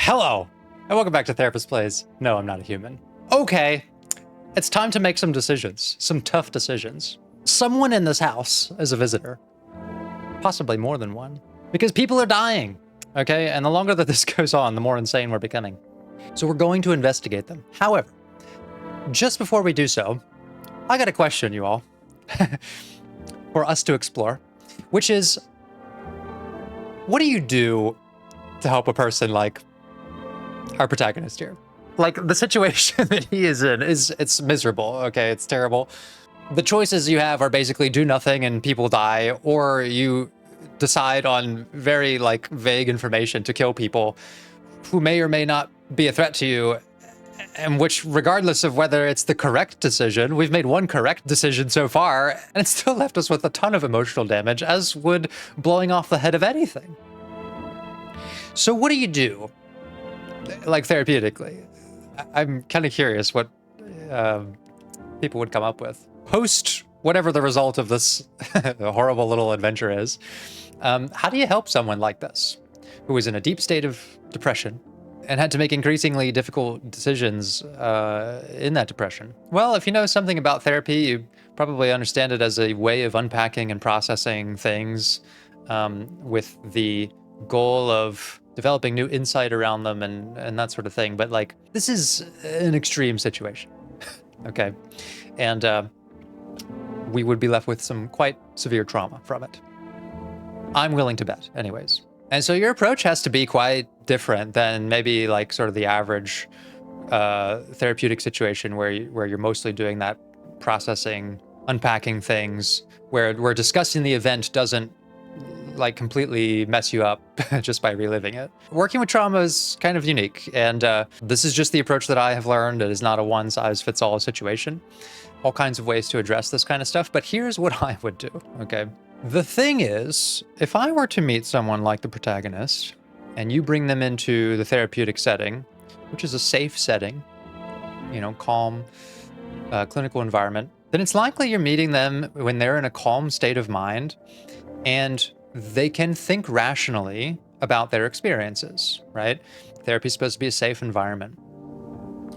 Hello, and welcome back to Therapist Plays. No, I'm not a human. Okay, it's time to make some decisions, some tough decisions. Someone in this house is a visitor, possibly more than one, because people are dying, okay? And the longer that this goes on, the more insane we're becoming. So we're going to investigate them. However, just before we do so, I got a question, you all, for us to explore, which is, what do you do to help a person like our protagonist here? Like, the situation that he is in it's miserable, okay? It's terrible. The choices you have are basically do nothing and people die, or you decide on very like vague information to kill people who may or may not be a threat to you, and which, regardless of whether it's the correct decision, we've made one correct decision so far, and it still left us with a ton of emotional damage, as would blowing off the head of anything. So what do you do, like, therapeutically? I'm kind of curious what people would come up with. Post whatever the result of this horrible little adventure is, how do you help someone like this, who is in a deep state of depression and had to make increasingly difficult decisions in that depression? Well, if you know something about therapy, you probably understand it as a way of unpacking and processing things with the goal of developing new insight around them and that sort of thing. But like, this is an extreme situation, okay? And we would be left with some quite severe trauma from it. I'm willing to bet, anyways. And so your approach has to be quite different than maybe like sort of the average therapeutic situation where you're mostly doing that processing, unpacking things, where discussing the event doesn't like completely mess you up just by reliving it. Working with trauma is kind of unique, and this is just the approach that I have learned. It is not a one-size-fits-all situation. All kinds of ways to address this kind of stuff, but here's what I would do, okay? The thing is, if I were to meet someone like the protagonist, and you bring them into the therapeutic setting, which is a safe setting, you know, calm, clinical environment, then it's likely you're meeting them when they're in a calm state of mind, and they can think rationally about their experiences, right? Therapy is supposed to be a safe environment.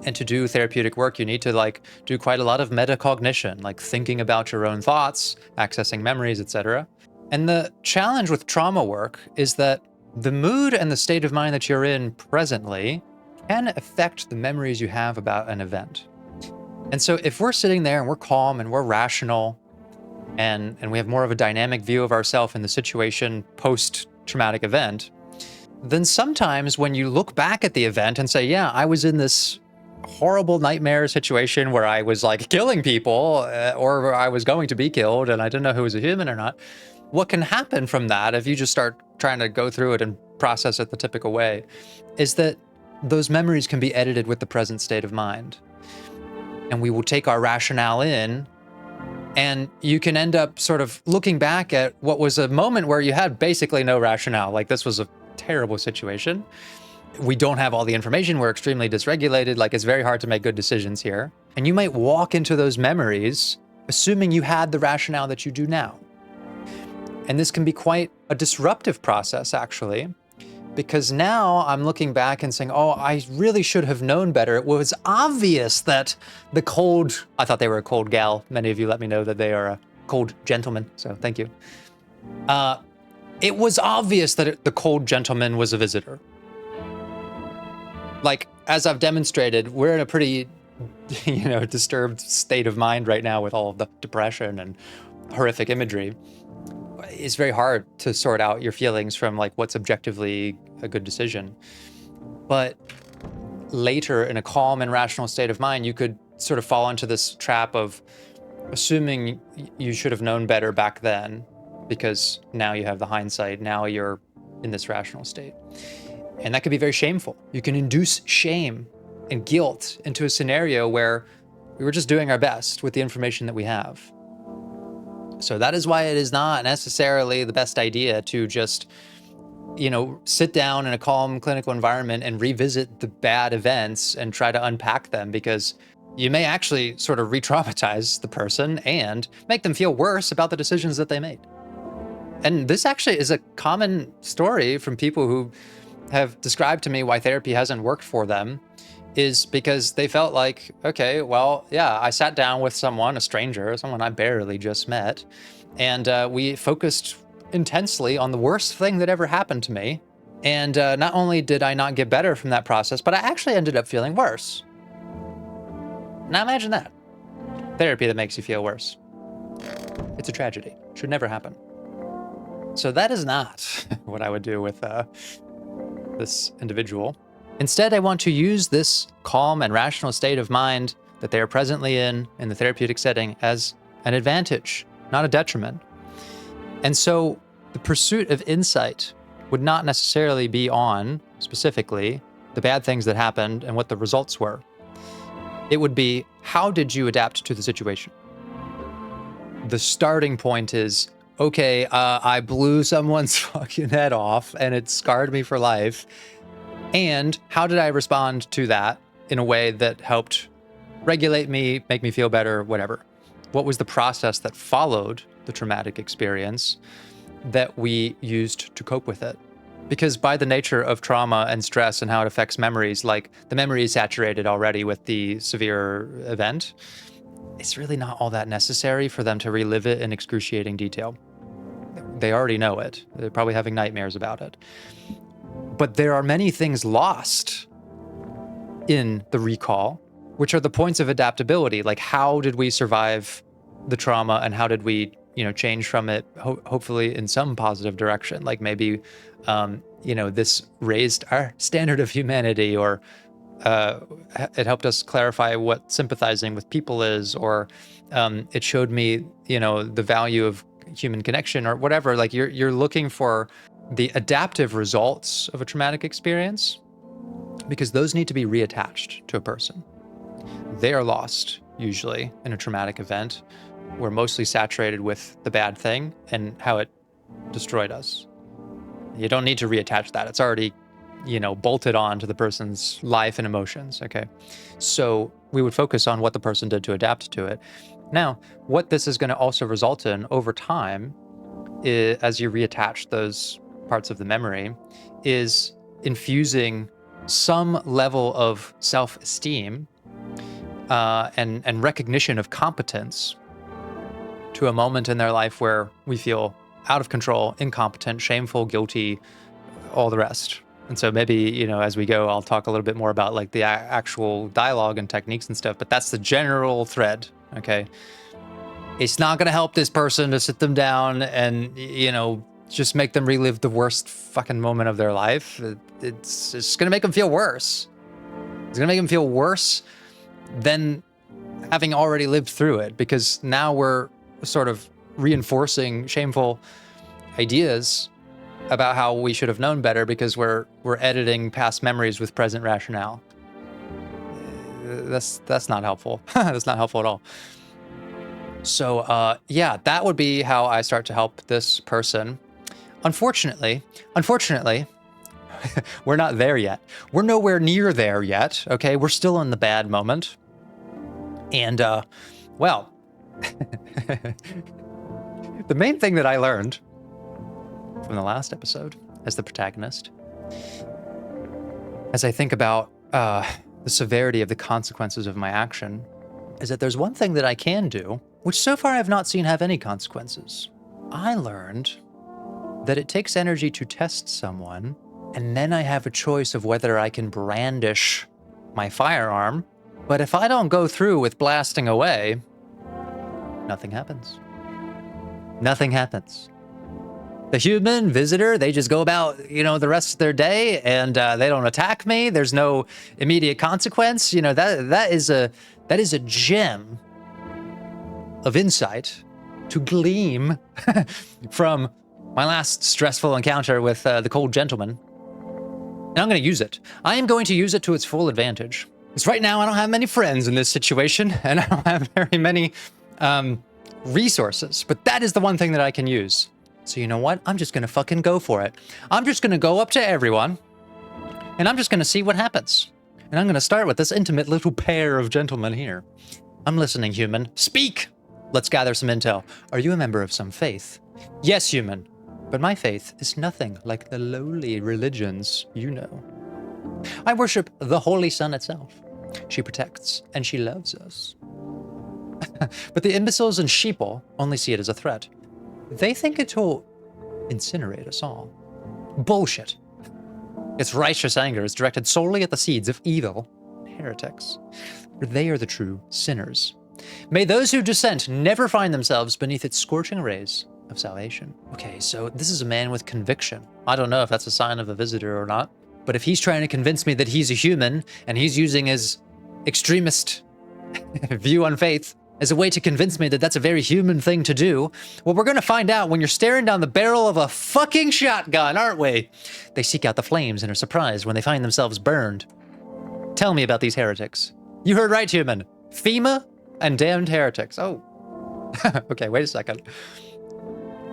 And to do therapeutic work, you need to like do quite a lot of metacognition, like thinking about your own thoughts, accessing memories, etc. And the challenge with trauma work is that the mood and the state of mind that you're in presently can affect the memories you have about an event. And so if we're sitting there and we're calm and we're rational, and we have more of a dynamic view of ourselves in the situation post-traumatic event, then sometimes when you look back at the event and say, yeah, I was in this horrible nightmare situation where I was like killing people or I was going to be killed and I didn't know who was a human or not, what can happen from that if you just start trying to go through it and process it the typical way is that those memories can be edited with the present state of mind. And we will take our rationale in, and you can end up sort of looking back at what was a moment where you had basically no rationale. Like, this was a terrible situation. We don't have all the information. We're extremely dysregulated. Like, it's very hard to make good decisions here. And you might walk into those memories assuming you had the rationale that you do now. And this can be quite a disruptive process, actually, because now I'm looking back and saying, oh, I really should have known better. It was obvious that the cold, I thought they were a cold gal. Many of you let me know that they are a cold gentleman, so thank you. It was obvious that the cold gentleman was a visitor. Like, as I've demonstrated, we're in a pretty, disturbed state of mind right now with all of the depression and horrific imagery. It's very hard to sort out your feelings from like what's objectively a good decision. But later, in a calm and rational state of mind, you could sort of fall into this trap of assuming you should have known better back then, because now you have the hindsight, now you're in this rational state. And that could be very shameful. You can induce shame and guilt into a scenario where we were just doing our best with the information that we have. So that is why it is not necessarily the best idea to just, sit down in a calm clinical environment and revisit the bad events and try to unpack them, because you may actually sort of re-traumatize the person and make them feel worse about the decisions that they made. And this actually is a common story from people who have described to me why therapy hasn't worked for them is because they felt like, okay, well, yeah, I sat down with someone, a stranger, someone I barely just met, and we focused intensely on the worst thing that ever happened to me. And not only did I not get better from that process, but I actually ended up feeling worse. Now imagine that. Therapy that makes you feel worse. It's a tragedy. Should never happen. So that is not what I would do with this individual. Instead, I want to use this calm and rational state of mind that they are presently in the therapeutic setting as an advantage, not a detriment. And so the pursuit of insight would not necessarily be on, specifically, the bad things that happened and what the results were. It would be, how did you adapt to the situation? The starting point is, okay, I blew someone's fucking head off and it scarred me for life. And how did I respond to that in a way that helped regulate me, make me feel better, whatever? What was the process that followed the traumatic experience that we used to cope with it? Because by the nature of trauma and stress and how it affects memories, like the memory is saturated already with the severe event, it's really not all that necessary for them to relive it in excruciating detail. They already know it. They're probably having nightmares about it. But there are many things lost in the recall, which are the points of adaptability. Like, how did we survive the trauma and how did we, change from it, hopefully in some positive direction? Like maybe, this raised our standard of humanity, or it helped us clarify what sympathizing with people is, or it showed me, the value of human connection or whatever. Like you're looking for the adaptive results of a traumatic experience, because those need to be reattached to a person. They are lost usually in a traumatic event. We're mostly saturated with the bad thing and how it destroyed us. You don't need to reattach that. It's already, bolted on to the person's life and emotions. Okay. So we would focus on what the person did to adapt to it. Now, what this is going to also result in over time, as you reattach those parts of the memory, is infusing some level of self-esteem and recognition of competence to a moment in their life where we feel out of control, incompetent, shameful, guilty, all the rest. And so maybe, as we go, I'll talk a little bit more about like the actual dialogue and techniques and stuff, but that's the general thread, okay? It's not going to help this person to sit them down and, just make them relive the worst fucking moment of their life. It's just going to make them feel worse. It's going to make them feel worse than having already lived through it, because now we're sort of reinforcing shameful ideas about how we should have known better because we're editing past memories with present rationale. That's not helpful. That's not helpful at all. So yeah, that would be how I start to help this person. Unfortunately, we're not there yet. We're nowhere near there yet, okay? We're still in the bad moment. And, well, the main thing that I learned from the last episode as the protagonist, as I think about the severity of the consequences of my action, is that there's one thing that I can do, which so far I've not seen have any consequences. I learned that it takes energy to test someone, and then I have a choice of whether I can brandish my firearm. But if I don't go through with blasting away, nothing happens. Nothing happens. The human visitor, they just go about, the rest of their day, and they don't attack me. There's no immediate consequence. That is a gem of insight to glean from my last stressful encounter with the cold gentleman. And I'm going to use it. I am going to use it to its full advantage. Because right now I don't have many friends in this situation, and I don't have very many resources, but that is the one thing that I can use. So you know what? I'm just going to fucking go for it. I'm just going to go up to everyone, and I'm just going to see what happens. And I'm going to start with this intimate little pair of gentlemen here. I'm listening, human. Speak! Let's gather some intel. Are you a member of some faith? Yes, human. But my faith is nothing like the lowly religions you know. I worship the Holy Sun itself. She protects and she loves us. But the imbeciles and sheeple only see it as a threat. They think it'll incinerate us all. Bullshit. Its righteous anger is directed solely at the seeds of evil, heretics. For they are the true sinners. May those who dissent never find themselves beneath its scorching rays of salvation. Okay, so this is a man with conviction. I don't know if that's a sign of a visitor or not, but if he's trying to convince me that he's a human and he's using his extremist view on faith as a way to convince me that that's a very human thing to do, well, we're gonna find out when you're staring down the barrel of a fucking shotgun, aren't we? They seek out the flames and are surprised when they find themselves burned. Tell me about these heretics. You heard right, human. FEMA and damned heretics. Oh. Okay, wait a second.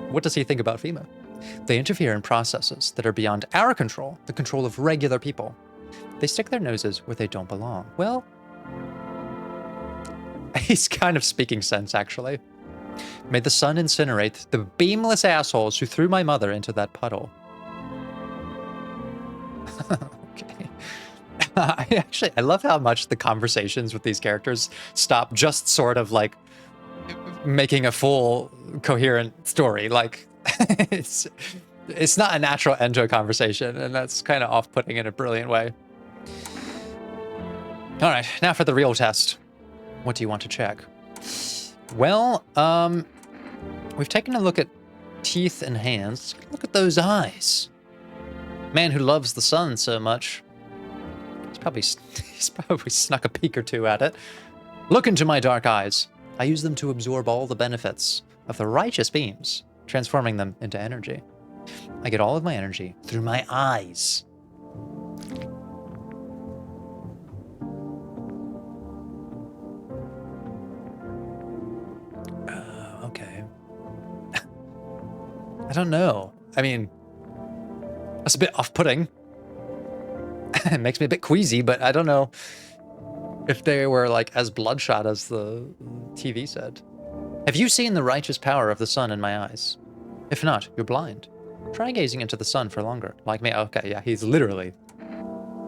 What does he think about FEMA? They interfere in processes that are beyond our control, the control of regular people. They stick their noses where they don't belong. Well, he's kind of speaking sense, actually. May the sun incinerate the beamless assholes who threw my mother into that puddle. Okay. I love how much the conversations with these characters stop just sort of like making a full coherent story. Like, it's not a natural end to a conversation, and that's kind of off-putting in a brilliant way. All right, now for the real test. What do you want to check? Well, we've taken a look at teeth and hands. Look at those eyes. Man who loves the sun so much, he's probably snuck a peek or two at it. Look into my dark eyes. I use them to absorb all the benefits of the righteous beams, transforming them into energy. I get all of my energy through my eyes. Okay. I don't know. I mean, that's a bit off-putting. It makes me a bit queasy, but I don't know if they were like as bloodshot as the TV said. Have you seen the righteous power of the sun in my eyes? If not, you're blind. Try gazing into the sun for longer. Like me, okay, yeah, he's literally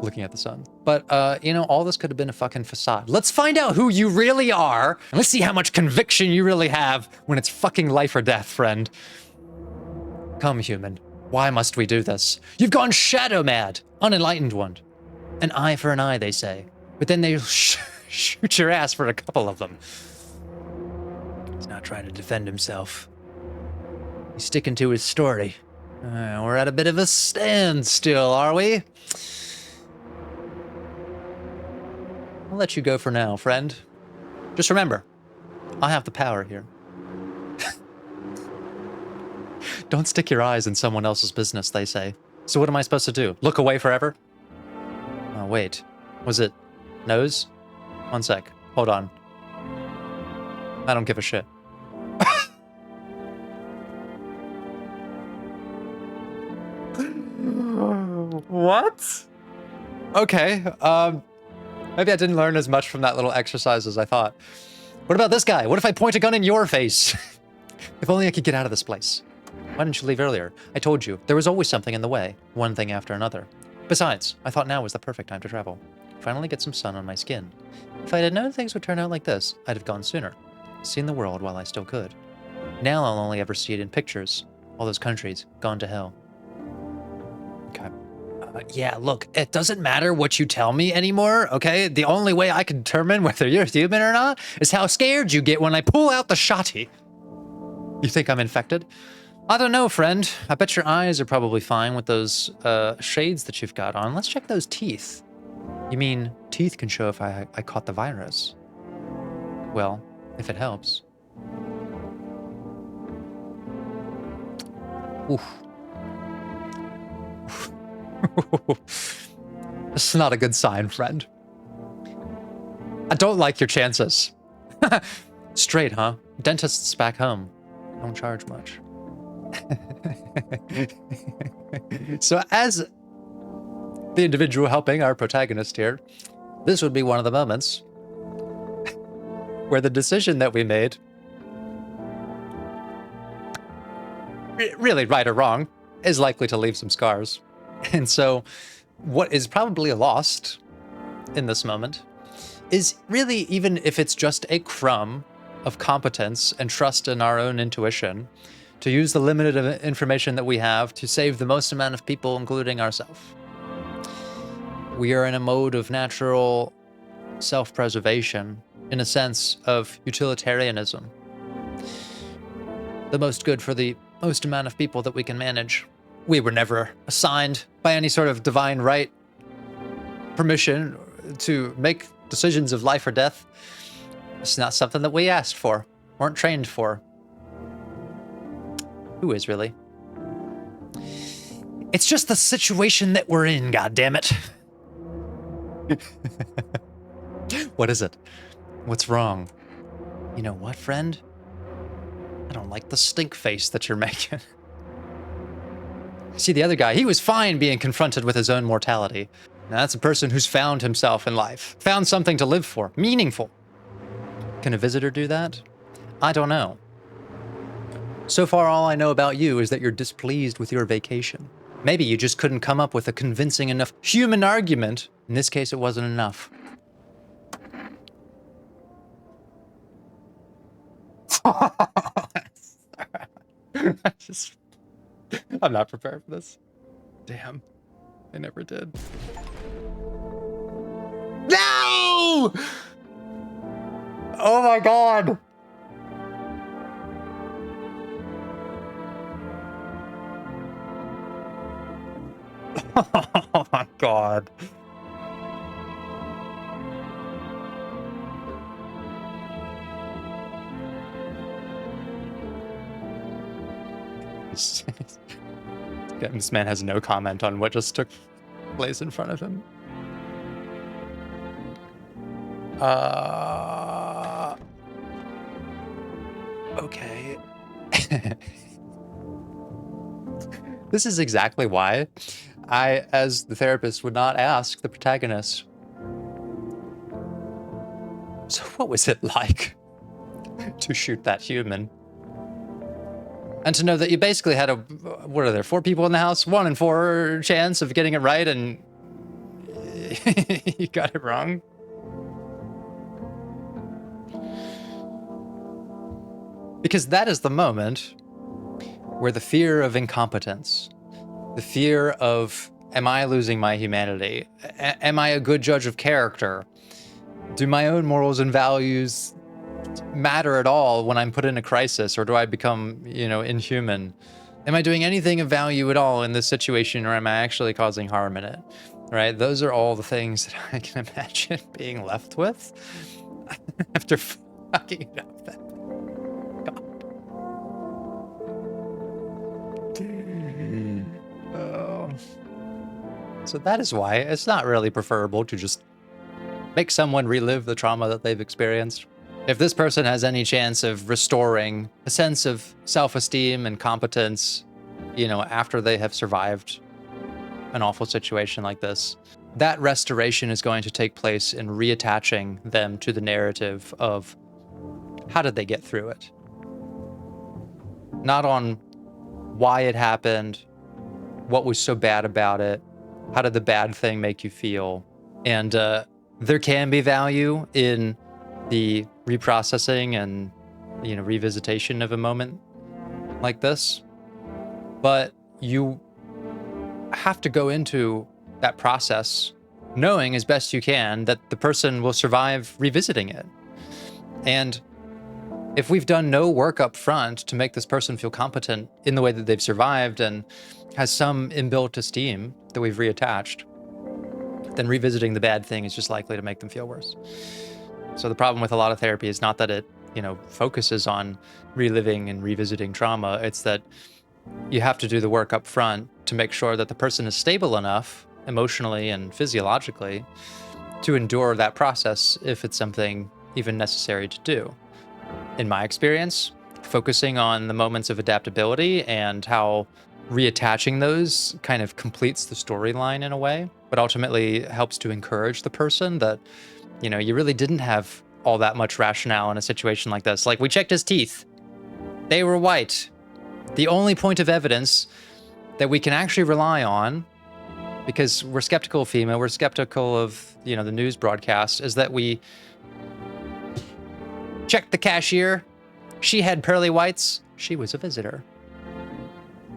looking at the sun. But, you know, all this could have been a fucking facade. Let's find out who you really are, and let's see how much conviction you really have when it's fucking life or death, friend. Come, human. Why must we do this? You've gone shadow mad, unenlightened one. An eye for an eye, they say. But then they'll shoot your ass for a couple of them. He's not trying to defend himself. He's sticking to his story. We're at a bit of a standstill, are we? I'll let you go for now, friend. Just remember, I have the power here. Don't stick your eyes in someone else's business, they say. So what am I supposed to do? Look away forever? Oh, wait. Was it nose? One sec. Hold on. I don't give a shit. What? Okay, maybe I didn't learn as much from that little exercise as I thought. What about this guy? What if I point a gun in your face? If only I could get out of this place. Why didn't you leave earlier? I told you, there was always something in the way, one thing after another. Besides, I thought now was the perfect time to travel. Finally get some sun on my skin. If I had known things would turn out like this, I'd have gone sooner. Seen the world while I still could. Now I'll only ever see it in pictures. All those countries, gone to hell. Okay. Yeah, look, it doesn't matter what you tell me anymore, okay? The only way I can determine whether you're human or not is how scared you get when I pull out the shotty. You think I'm infected? I don't know, friend. I bet your eyes are probably fine with those shades that you've got on. Let's check those teeth. You mean teeth can show if I caught the virus? Well, if it helps. Oof. This is not a good sign, friend. I don't like your chances. Straight, huh? Dentists back home don't charge much. So as the individual helping our protagonist here, this would be one of the moments where the decision that we made really right or wrong, is likely to leave some scars. And so what is probably lost in this moment is really, even if it's just a crumb of competence and trust in our own intuition, to use the limited information that we have to save the most amount of people, including ourselves. We are in a mode of natural self-preservation, in a sense of utilitarianism. The most good for the most amount of people that we can manage. We were never assigned by any sort of divine right permission to make decisions of life or death. It's not something that we asked for, weren't trained for. Who is, really? It's just the situation that we're in, goddammit. What is it? What's wrong? You know what, friend? I don't like the stink face that you're making. See, the other guy, he was fine being confronted with his own mortality. Now, that's a person who's found himself in life, found something to live for, meaningful. Can a visitor do that? I don't know. So far, all I know about you is that you're displeased with your vacation. Maybe you just couldn't come up with a convincing enough human argument. In this case, it wasn't enough. I'm not prepared for this. Damn. I never did. No! Oh my god! Oh my god. This man has no comment on what just took place in front of him. Okay. This is exactly why I, as the therapist, would not ask the protagonist, so what was it like to shoot that human? And to know that you basically had what are there, 4 people in the house? 1 in 4 chance of getting it right, and you got it wrong. Because that is the moment where the fear of incompetence, the fear of, am I losing my humanity? Am I a good judge of character? Do my own morals and values matter at all when I'm put in a crisis, or do I become, inhuman? Am I doing anything of value at all in this situation, or am I actually causing harm in it? Right? Those are all the things that I can imagine being left with after fucking it up that. Oh. So that is why it's not really preferable to just make someone relive the trauma that they've experienced. If this person has any chance of restoring a sense of self-esteem and competence, after they have survived an awful situation like this, that restoration is going to take place in reattaching them to the narrative of how did they get through it? Not on why it happened, what was so bad about it, how did the bad thing make you feel? And there can be value in the reprocessing and, revisitation of a moment like this. But you have to go into that process knowing as best you can that the person will survive revisiting it. And if we've done no work up front to make this person feel competent in the way that they've survived and has some inbuilt esteem that we've reattached, then revisiting the bad thing is just likely to make them feel worse. So the problem with a lot of therapy is not that it, focuses on reliving and revisiting trauma. It's that you have to do the work up front to make sure that the person is stable enough emotionally and physiologically to endure that process if it's something even necessary to do. In my experience, focusing on the moments of adaptability and how reattaching those kind of completes the storyline in a way, but ultimately helps to encourage the person that, you really didn't have all that much rationale in a situation like this. Like, we checked his teeth. They were white. The only point of evidence that we can actually rely on, because we're skeptical of FEMA, we're skeptical of, the news broadcast, is that we checked the cashier. She had pearly whites. She was a visitor.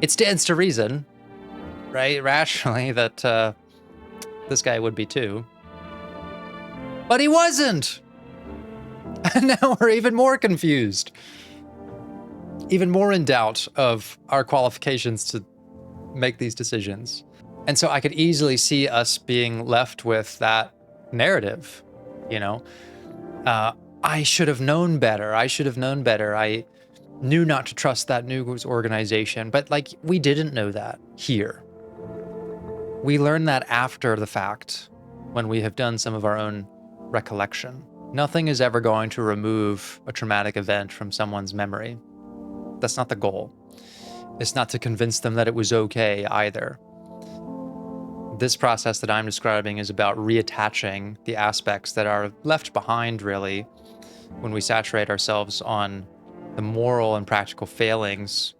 It stands to reason, right, rationally, that this guy would be too. But he wasn't. And now we're even more confused. Even more in doubt of our qualifications to make these decisions. And so I could easily see us being left with that narrative, I should have known better. I should have known better. I knew not to trust that news organization. But we didn't know that here. We learn that after the fact, when we have done some of our own recollection. Nothing is ever going to remove a traumatic event from someone's memory. That's not the goal. It's not to convince them that it was okay either. This process that I'm describing is about reattaching the aspects that are left behind, really, when we saturate ourselves on the moral and practical failings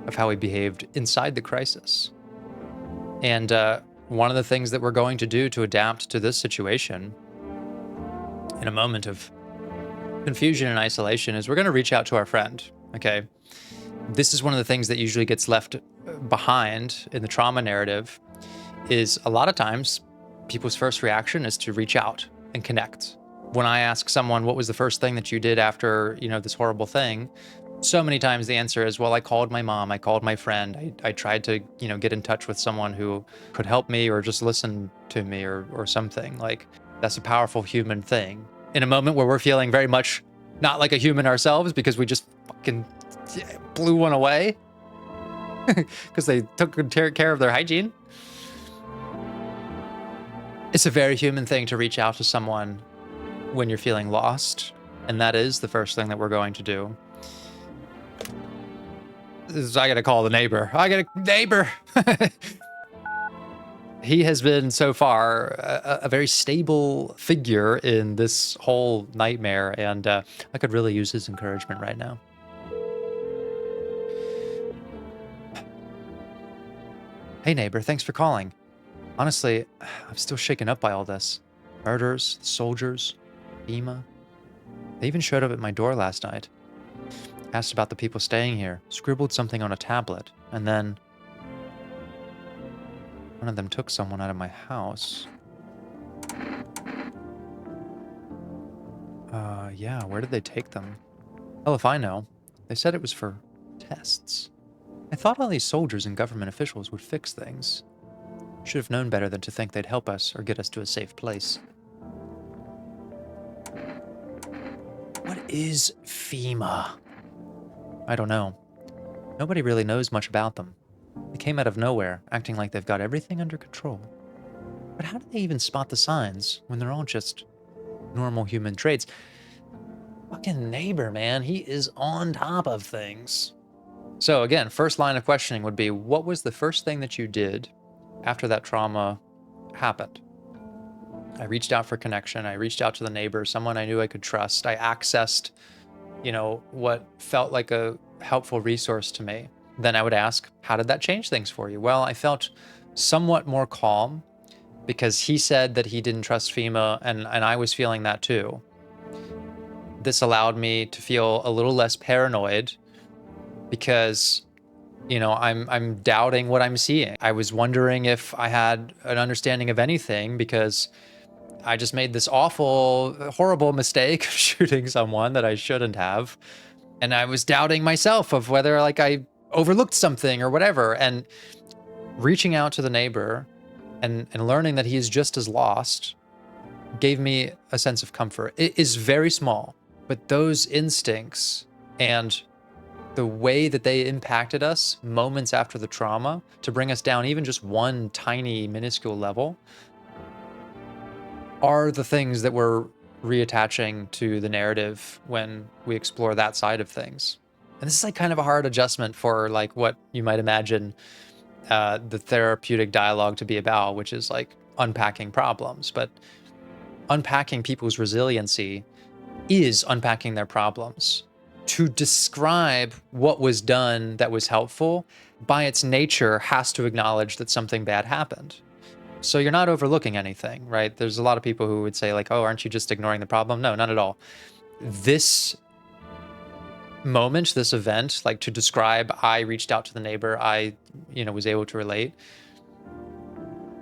of how we behaved inside the crisis. And one of the things that we're going to do to adapt to this situation in a moment of confusion and isolation is we're going to reach out to our friend, okay? This is one of the things that usually gets left behind in the trauma narrative, is a lot of times people's first reaction is to reach out and connect. When I ask someone, what was the first thing that you did after, this horrible thing? So many times the answer is, well, I called my mom, I called my friend, I tried to, get in touch with someone who could help me or just listen to me or something. That's a powerful human thing. In a moment where we're feeling very much not like a human ourselves because we just fucking blew one away because they took good care of their hygiene. It's a very human thing to reach out to someone when you're feeling lost, and that is the first thing that we're going to do. I gotta call the neighbor. He has been so far a very stable figure in this whole nightmare, and I could really use his encouragement right now. Hey neighbor, thanks for calling. Honestly, I'm still shaken up by all this. Murders, soldiers, FEMA. They even showed up at my door last night. Asked about the people staying here, scribbled something on a tablet, and then one of them took someone out of my house. Yeah, where did they take them? Hell if I know. They said it was for tests. I thought all these soldiers and government officials would fix things. Should have known better than to think they'd help us or get us to a safe place. What is FEMA? I don't know. Nobody really knows much about them. They came out of nowhere, acting like they've got everything under control. But how do they even spot the signs when they're all just normal human traits? Fucking neighbor, man. He is on top of things. So again, first line of questioning would be, what was the first thing that you did after that trauma happened? I reached out for connection. I reached out to the neighbor, someone I knew I could trust. I accessed, what felt like a helpful resource to me. Then I would ask, how did that change things for you? Well, I felt somewhat more calm because he said that he didn't trust FEMA, and I was feeling that too. This allowed me to feel a little less paranoid because, I'm doubting what I'm seeing. I was wondering if I had an understanding of anything because I just made this awful, horrible mistake of shooting someone that I shouldn't have. And I was doubting myself of whether I overlooked something or whatever. And reaching out to the neighbor and learning that he is just as lost gave me a sense of comfort. It is very small, but those instincts and the way that they impacted us moments after the trauma to bring us down even just one tiny, minuscule level are the things that we're reattaching to the narrative when we explore that side of things. And this is kind of a hard adjustment for what you might imagine the therapeutic dialogue to be about, which is unpacking problems. But unpacking people's resiliency is unpacking their problems. to describe what was done that was helpful, by its nature, has to acknowledge that something bad happened. So you're not overlooking anything, right? There's a lot of people who would say like, oh, aren't you just ignoring the problem? No, not at all. This moment, this event, like to describe, I reached out to the neighbor, I, was able to relate,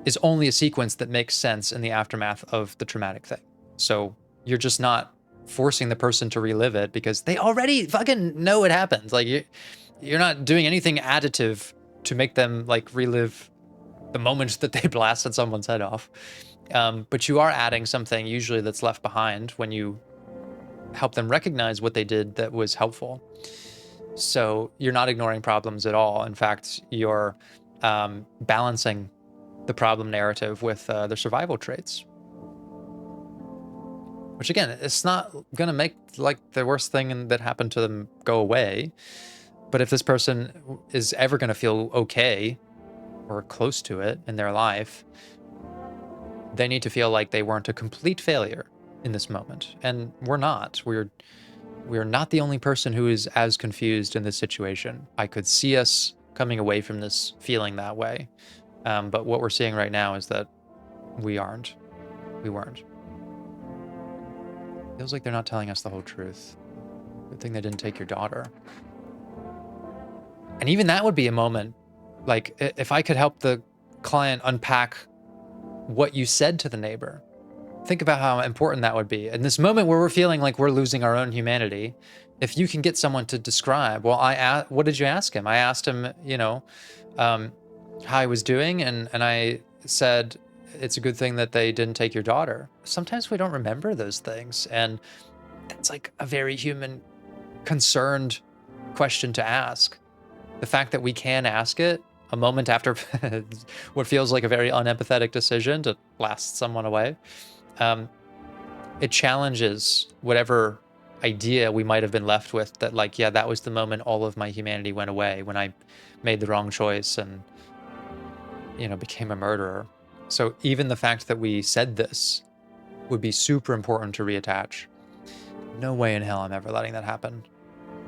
is only a sequence that makes sense in the aftermath of the traumatic thing. So you're just not forcing the person to relive it because they already fucking know it happened. Like you're not doing anything additive to make them like relive the moment that they blasted someone's head off. But you are adding something usually that's left behind when you help them recognize what they did that was helpful. So you're not ignoring problems at all. In fact, you're balancing the problem narrative with the survival traits. Which again, it's not gonna make like the worst thing that happened to them go away. But if this person is ever gonna feel okay or close to it in their life, they need to feel like they weren't a complete failure in this moment. And we're not. We're not the only person who is as confused in this situation. I could see us coming away from this feeling that way. But what we're seeing right now is that we aren't. We weren't. Feels like they're not telling us the whole truth. Good thing they didn't take your daughter. And even that would be a moment, like if I could help the client unpack what you said to the neighbor, think about how important that would be. In this moment where we're feeling like we're losing our own humanity, if you can get someone to describe, well, what did you ask him? I asked him, how he was doing, and I said, it's a good thing that they didn't take your daughter. Sometimes we don't remember those things, and that's like a very human, concerned question to ask. The fact that we can ask it a moment after what feels like a very unempathetic decision to blast someone away, it challenges whatever idea we might have been left with that, like, yeah, that was the moment all of my humanity went away, when I made the wrong choice and, became a murderer. So even the fact that we said this would be super important to reattach. No way in hell I'm ever letting that happen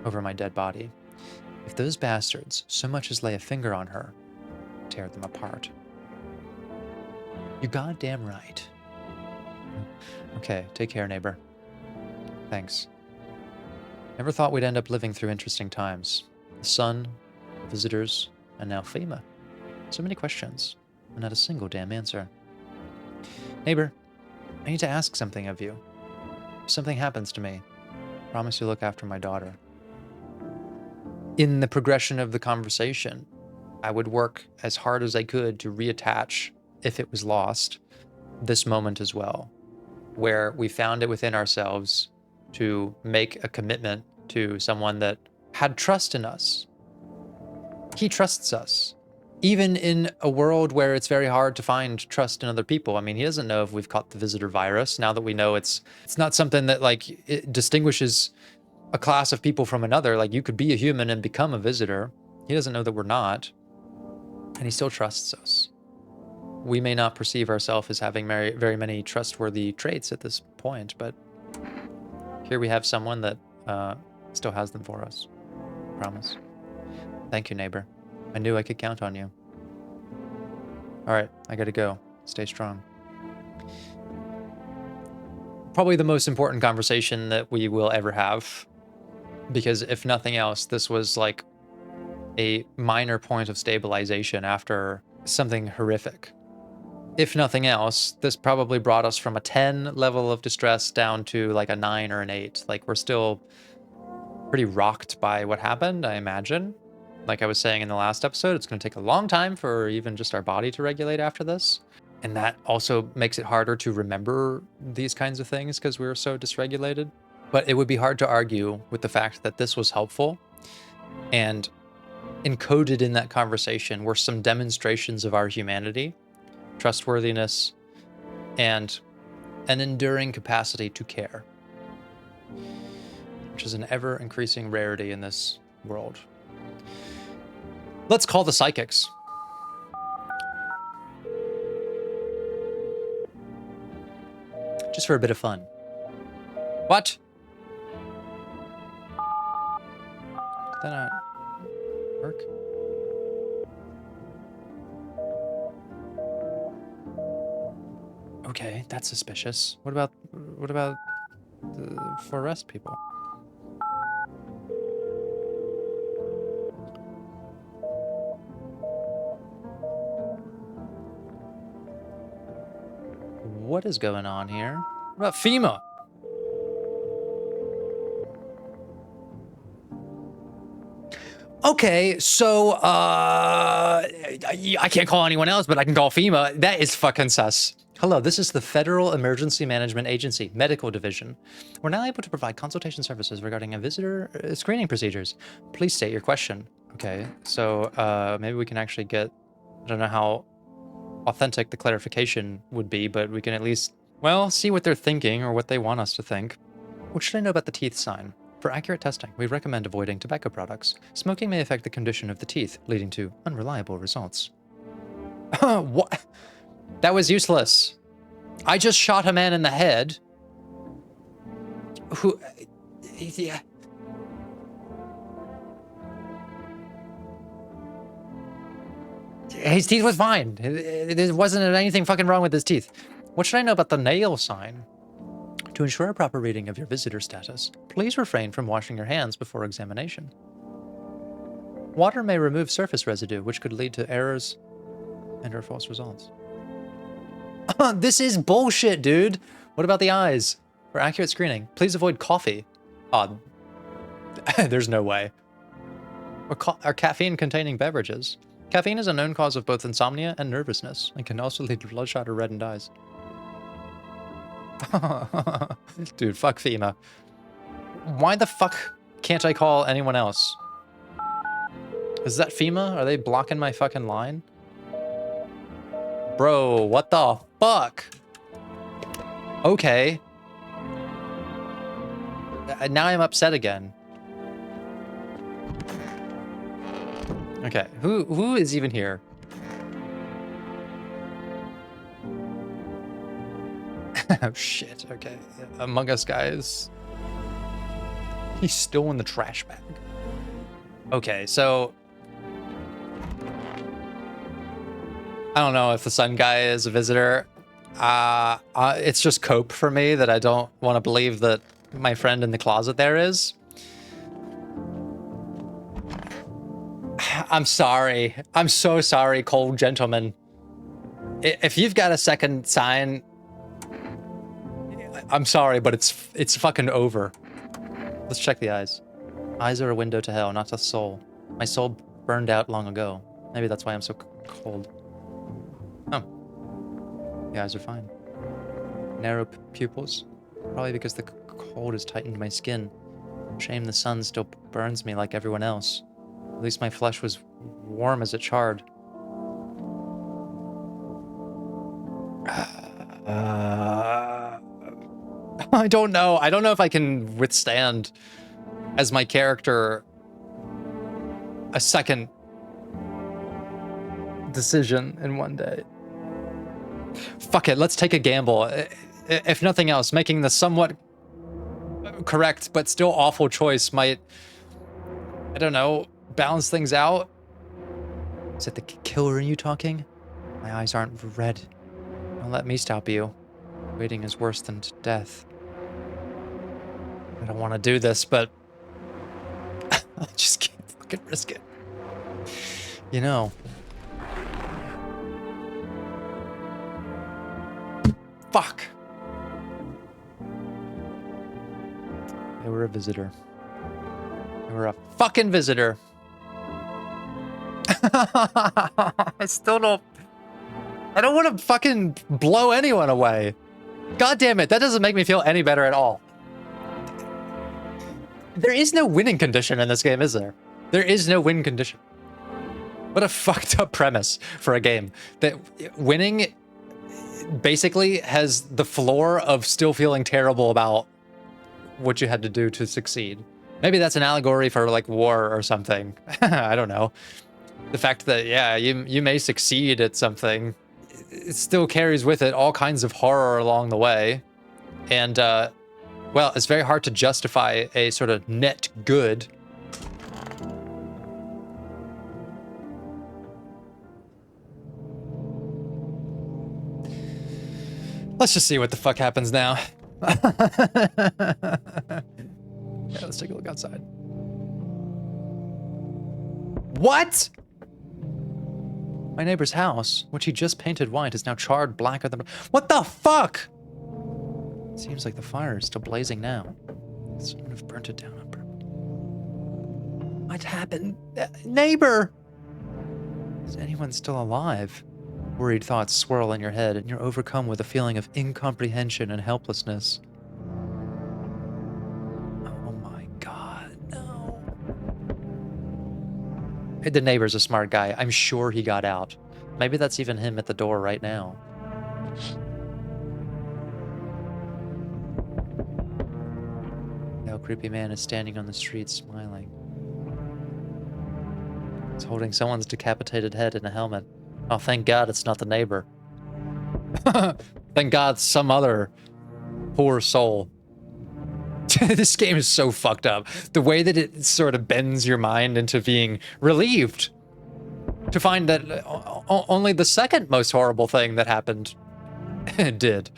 over my dead body. If those bastards so much as lay a finger on her, tear them apart. You're goddamn right. Okay, take care, neighbor. Thanks. Never thought we'd end up living through interesting times. The sun, visitors, and now FEMA. So many questions, and not a single damn answer. Neighbor, I need to ask something of you. If something happens to me, promise you'll look after my daughter. In the progression of the conversation, I would work as hard as I could to reattach, if it was lost, this moment as well, where we found it within ourselves to make a commitment to someone that had trust in us. He trusts us, even in a world where it's very hard to find trust in other people. I mean, he doesn't know if we've caught the visitor virus. Now that we know it's not something that like it distinguishes a class of people from another. Like, you could be a human and become a visitor. He doesn't know that we're not, and he still trusts us. We may not perceive ourselves as having very, very many trustworthy traits at this point, but here we have someone that still has them for us. Promise. Thank you, neighbor. I knew I could count on you. All right, I gotta go. Stay strong. Probably the most important conversation that we will ever have, because if nothing else, this was like a minor point of stabilization after something horrific. If nothing else, this probably brought us from a 10 level of distress down to like a 9 or an 8. Like, we're still pretty rocked by what happened, I imagine. Like I was saying in the last episode, it's going to take a long time for even just our body to regulate after this. And that also makes it harder to remember these kinds of things because we were so dysregulated. But it would be hard to argue with the fact that this was helpful. And encoded in that conversation were some demonstrations of our humanity, trustworthiness, and an enduring capacity to care, which is an ever-increasing rarity in this world. Let's call the psychics. Just for a bit of fun. What? that not work? Okay, that's suspicious. What about the for arrest people? What is going on here? What about FEMA? Okay, so I can't call anyone else, but I can call FEMA. That is fucking sus. Hello, this is the Federal Emergency Management Agency, Medical Division. We're now able to provide consultation services regarding a visitor screening procedures. Please state your question. Okay, so maybe we can actually get, I don't know how authentic the clarification would be, but we can at least, well, see what they're thinking or what they want us to think. What should I know about the teeth sign? For accurate testing, we recommend avoiding tobacco products. Smoking may affect the condition of the teeth, leading to unreliable results. What? That was useless. I just shot a man in the head. Who... Yeah. His teeth was fine. There wasn't anything fucking wrong with his teeth. What should I know about the nail sign? To ensure a proper reading of your visitor status, please refrain from washing your hands before examination. Water may remove surface residue, which could lead to errors and or false results. This is bullshit, dude. What about the eyes? For accurate screening, please avoid coffee. There's no way. Or caffeine-containing beverages. Caffeine is a known cause of both insomnia and nervousness, and can also lead to bloodshot or reddened eyes. Dude, fuck FEMA. Why the fuck can't I call anyone else? Is that FEMA? Are they blocking my fucking line? Bro, what the fuck? Okay. Now I'm upset again. Okay, who is even here? Oh shit, okay. Among Us guys. He's still in the trash bag. Okay, so... I don't know if the sun guy is a visitor. It's just cope for me that I don't want to believe that my friend in the closet there is. I'm sorry. I'm so sorry, cold gentleman. If you've got a second sign, I'm sorry, but it's fucking over. Let's check the eyes. Eyes are a window to hell, not to soul. My soul burned out long ago. Maybe that's why I'm so cold. Oh. The eyes are fine. Narrow pupils. Probably because the cold has tightened my skin. Shame the sun still burns me like everyone else. At least my flesh was warm as it charred. I don't know. I don't know if I can withstand, as my character, a second decision in one day. Fuck it, let's take a gamble. If nothing else, making the somewhat correct but still awful choice might, I don't know, balance things out. Is it the killer in you talking? My eyes aren't red. Don't let me stop you. Waiting is worse than death. I don't want to do this, but I just can't fucking risk it. You know. Fuck. They were a visitor. They were a fucking visitor. I still don't... I don't want to fucking blow anyone away. God damn it, that doesn't make me feel any better at all. There is no winning condition in this game, is there? There is no win condition. What a fucked up premise for a game. That winning basically has the floor of still feeling terrible about what you had to do to succeed. Maybe that's an allegory for like war or something. I don't know. The fact that, yeah, you may succeed at something, it still carries with it all kinds of horror along the way. And, well, it's very hard to justify a sort of net good Let's just see what the fuck happens now. Yeah, let's take a look outside. What? My neighbor's house, which he just painted white, is now charred blacker than... What the fuck? Seems like the fire is still blazing now. Someone have burnt it down on purpose. What happened? Neighbor! Is anyone still alive? Worried thoughts swirl in your head, and you're overcome with a feeling of incomprehension and helplessness. Oh my god, no. The neighbor's a smart guy. I'm sure he got out. Maybe that's even him at the door right now. The creepy man is standing on the street smiling. He's holding someone's decapitated head in a helmet. Oh, thank God it's not the neighbor. Thank God some other poor soul. This game is so fucked up. The way that it sort of bends your mind into being relieved to find that only the second most horrible thing that happened did.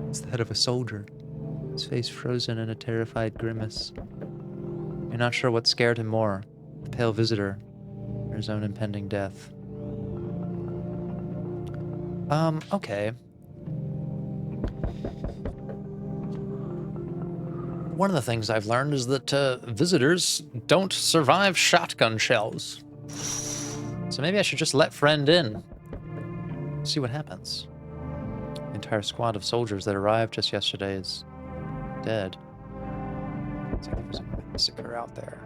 It's the head of a soldier, his face frozen in a terrified grimace. You're not sure what scared him more, the pale visitor or his own impending death. Okay. One of the things I've learned is that visitors don't survive shotgun shells. So maybe I should just let friend in. See what happens. The entire squad of soldiers that arrived just yesterday is dead. Looks like there was a massacre out there.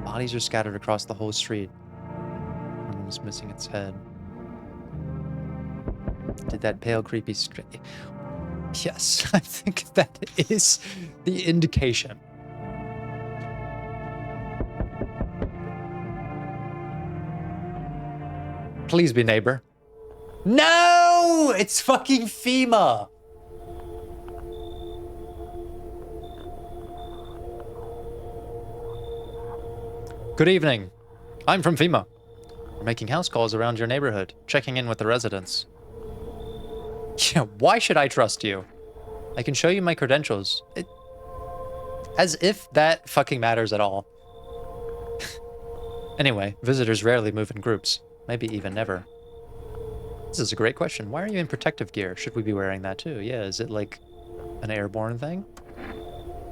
Bodies are scattered across the whole street. One of them is missing its head. Did that pale, creepy Yes, I think that is the indication. Please be neighbor. No! It's fucking FEMA! Good evening. I'm from FEMA. We're making house calls around your neighborhood, checking in with the residents. Yeah, why should I trust you? I can show you my credentials. As if that fucking matters at all. Anyway, visitors rarely move in groups. Maybe even never. This is a great question. Why are you in protective gear? Should we be wearing that too? Yeah, is it like an airborne thing?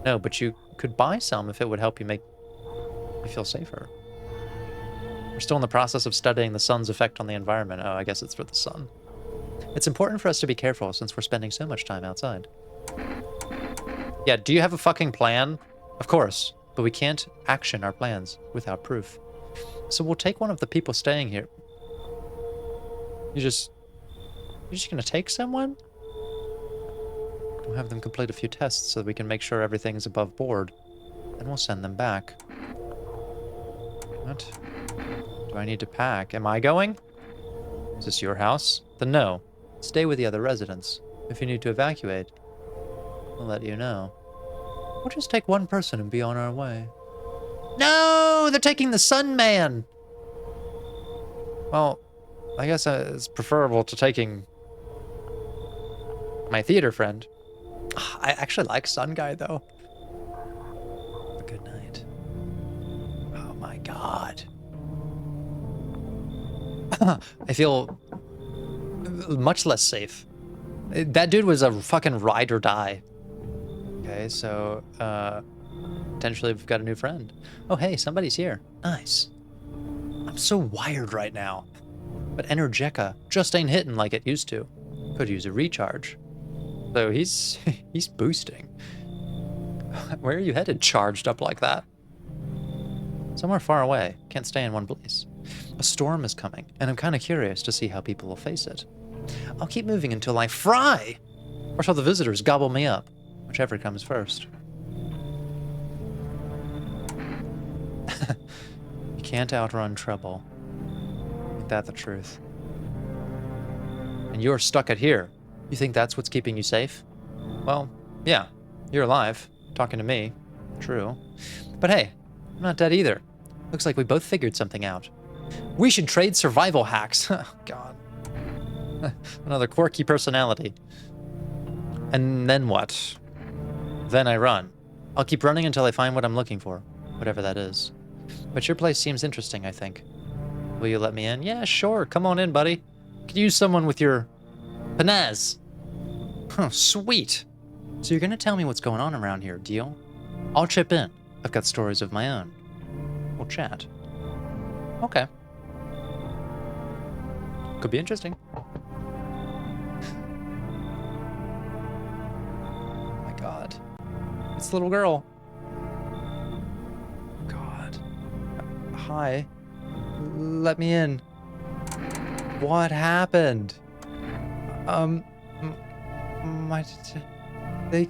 No, but you could buy some if it would help you make you feel safer. We're still in the process of studying the sun's effect on the environment. Oh, I guess it's for the sun. It's important for us to be careful since we're spending so much time outside. Yeah, do you have a fucking plan? Of course, but we can't action our plans without proof. So we'll take one of the people staying here. You're just gonna take someone? We'll have them complete a few tests so that we can make sure everything's above board. Then we'll send them back. What? Do I need to pack? Am I going? Is this your house? Then no. Stay with the other residents. If you need to evacuate, we'll let you know. We'll just take one person and be on our way. No! They're taking the Sun Man! Well, I guess it's preferable to taking my theater friend. I actually like Sun Guy, though. Have a good night. Oh my god. I feel much less safe. That dude was a fucking ride or die. Okay, so, potentially we've got a new friend. Oh, hey, somebody's here. Nice. I'm so wired right now. But Energeca just ain't hitting like it used to. Could use a recharge. So he's boosting. Where are you headed, charged up like that? Somewhere far away. Can't stay in one place. A storm is coming, and I'm kind of curious to see how people will face it. I'll keep moving until I fry, or till the visitors gobble me up, whichever comes first. You can't outrun trouble. Ain't that the truth? And you're stuck at here. You think that's what's keeping you safe? Well, yeah, you're alive, talking to me. True. But hey, I'm not dead either. Looks like we both figured something out. We should trade survival hacks. God. Another quirky personality. And then what? Then I run. I'll keep running until I find what I'm looking for, whatever that is. But your place seems interesting, I think. Will you let me in? Yeah, sure. Come on in, buddy. Could use someone with your panaz. Huh, sweet. So you're gonna tell me what's going on around here, deal? I'll chip in. I've got stories of my own. We'll chat. Okay. Could be interesting. Oh my god. It's the little girl. God. Hi. Let me in. What happened? They...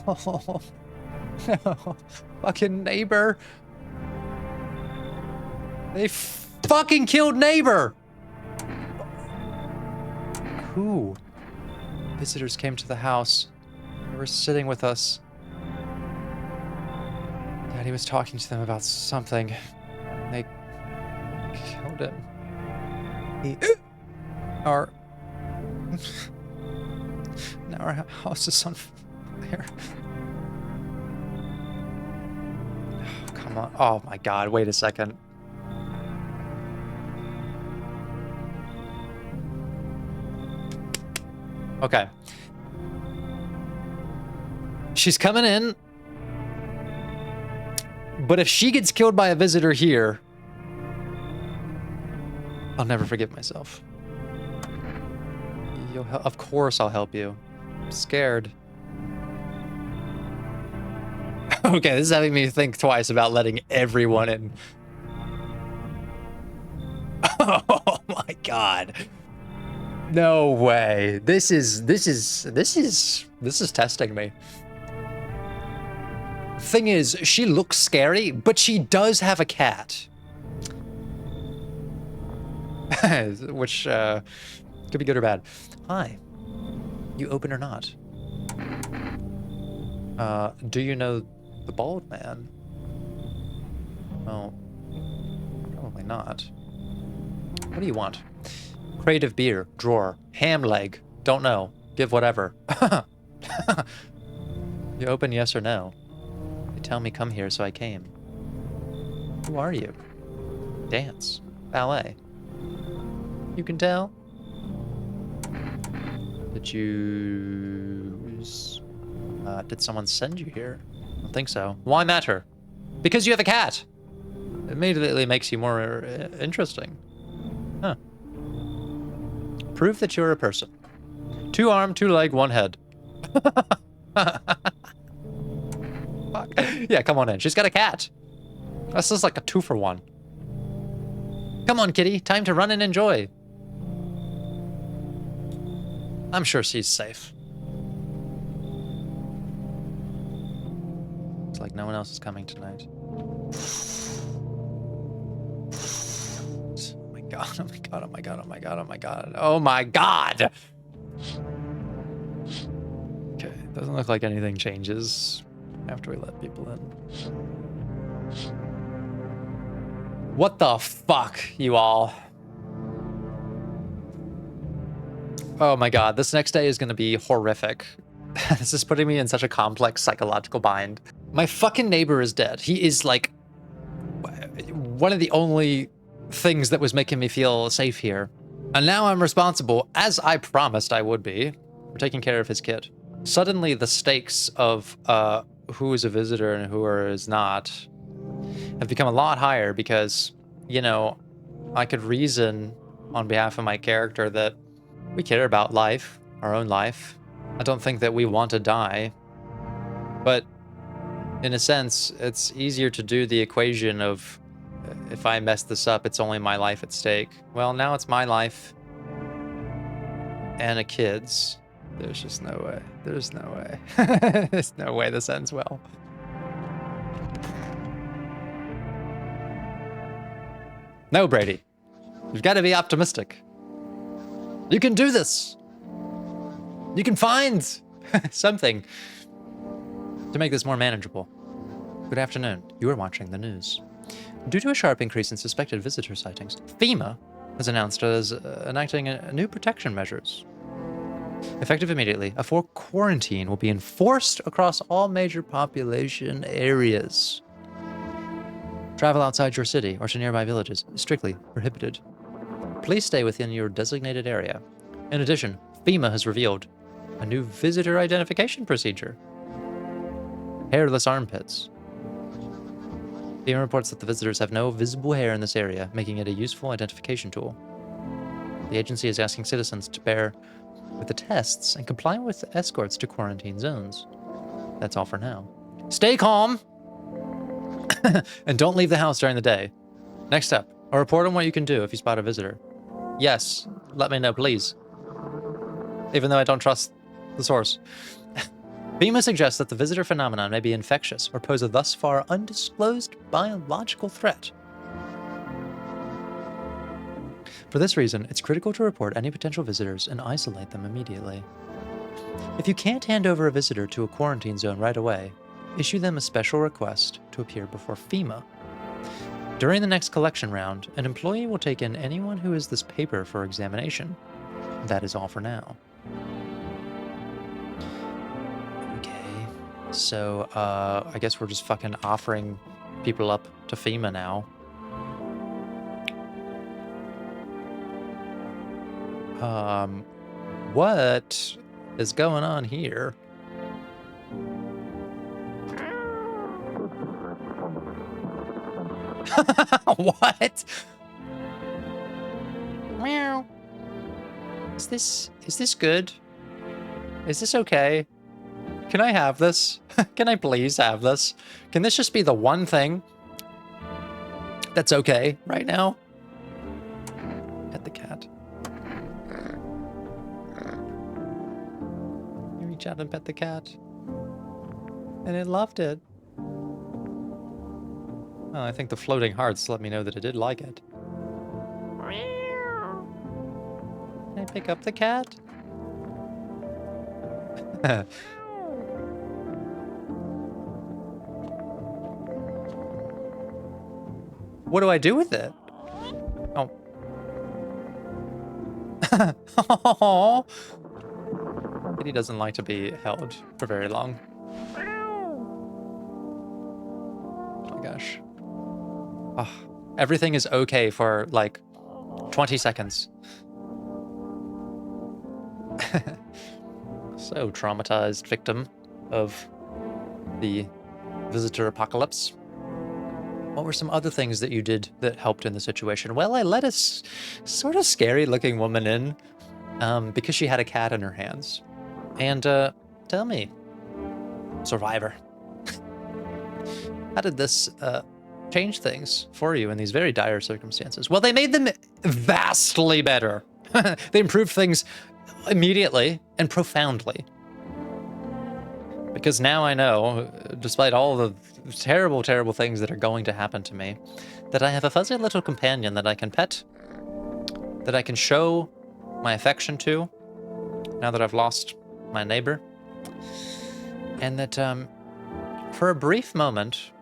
No. No. Fucking neighbor. They fucking killed neighbor! Who? Visitors came to the house. They were sitting with us. Daddy was talking to them about something. They killed him. Now our house is on fire. Oh, come on. Oh my god, wait a second. Okay. She's coming in. But if she gets killed by a visitor here, I'll never forgive myself. Of course I'll help you. I'm scared. Okay, this is having me think twice about letting everyone in. Oh my god. No way. This is testing me. Thing is, she looks scary, but she does have a cat. Which could be good or bad. Hi. You open or not? Do you know the bald man? Well, probably not. What do you want? Crate of beer, drawer, ham leg, don't know, give whatever. You open yes or no? They tell me come here, so I came. Who are you? Dance, ballet. You can tell? Did someone send you here? I don't think so. Why matter? Because you have a cat! It immediately makes you more interesting. Huh. Prove that you're a person. 2 arm, 2 leg, 1 head. Fuck. Yeah, come on in. She's got a cat. This is like a 2-for-1. Come on, kitty. Time to run and enjoy. I'm sure she's safe. Looks like no one else is coming tonight. Oh my god, oh my god, oh my god, oh my god, oh my god, oh my god! Okay, doesn't look like anything changes after we let people in. What the fuck, you all? Oh my god, this next day is gonna be horrific. This is putting me in such a complex psychological bind. My fucking neighbor is dead. He is like one of the only things that was making me feel safe here. And now I'm responsible, as I promised I would be, for taking care of his kid. Suddenly the stakes of who is a visitor and who is not have become a lot higher because, you know, I could reason on behalf of my character that we care about life, our own life. I don't think that we want to die. But in a sense, it's easier to do the equation of if I mess this up, it's only my life at stake. Well, now it's my life and a kid's. There's just no way. There's no way. There's no way this ends well. No, Brady. You've got to be optimistic. You can do this. You can find something to make this more manageable. Good afternoon. You are watching the news. Due to a sharp increase in suspected visitor sightings, FEMA has announced as enacting new protection measures. Effective immediately, a quarantine will be enforced across all major population areas. Travel outside your city or to nearby villages is strictly prohibited. Please stay within your designated area. In addition, FEMA has revealed a new visitor identification procedure. Hairless armpits. FEMA reports that the visitors have no visible hair in this area, making it a useful identification tool. The agency is asking citizens to bear with the tests and comply with escorts to quarantine zones. That's all for now. Stay calm! And don't leave the house during the day. Next up, a report on what you can do if you spot a visitor. Yes, let me know, please. Even though I don't trust the source. FEMA suggests that the visitor phenomenon may be infectious or pose a thus far undisclosed biological threat. For this reason, it's critical to report any potential visitors and isolate them immediately. If you can't hand over a visitor to a quarantine zone right away, issue them a special request to appear before FEMA. During the next collection round, an employee will take in anyone who has this paper for examination. That is all for now. Okay, so I guess we're just fucking offering people up to FEMA now. What is going on here? What? Meow. Is this good? Is this okay? Can I have this? Can I please have this? Can this just be the one thing that's okay right now? Pet the cat. You reach out and pet the cat. And it loved it. Well, I think the floating hearts let me know that it did like it. Can I pick up the cat? What do I do with it? Oh. Oh. Kitty doesn't like to be held for very long. Oh my gosh. Oh, everything is okay for like 20 seconds. So, traumatized victim of the visitor apocalypse. What were some other things that you did that helped in the situation? Well, I let a sort of scary looking woman in because she had a cat in her hands. And tell me, survivor, how did this change things for you in these very dire circumstances? Well, they made them vastly better. They improved things immediately and profoundly. Because now I know, despite all the terrible, terrible things that are going to happen to me, that I have a fuzzy little companion that I can pet, that I can show my affection to, now that I've lost my neighbor. And that for a brief moment,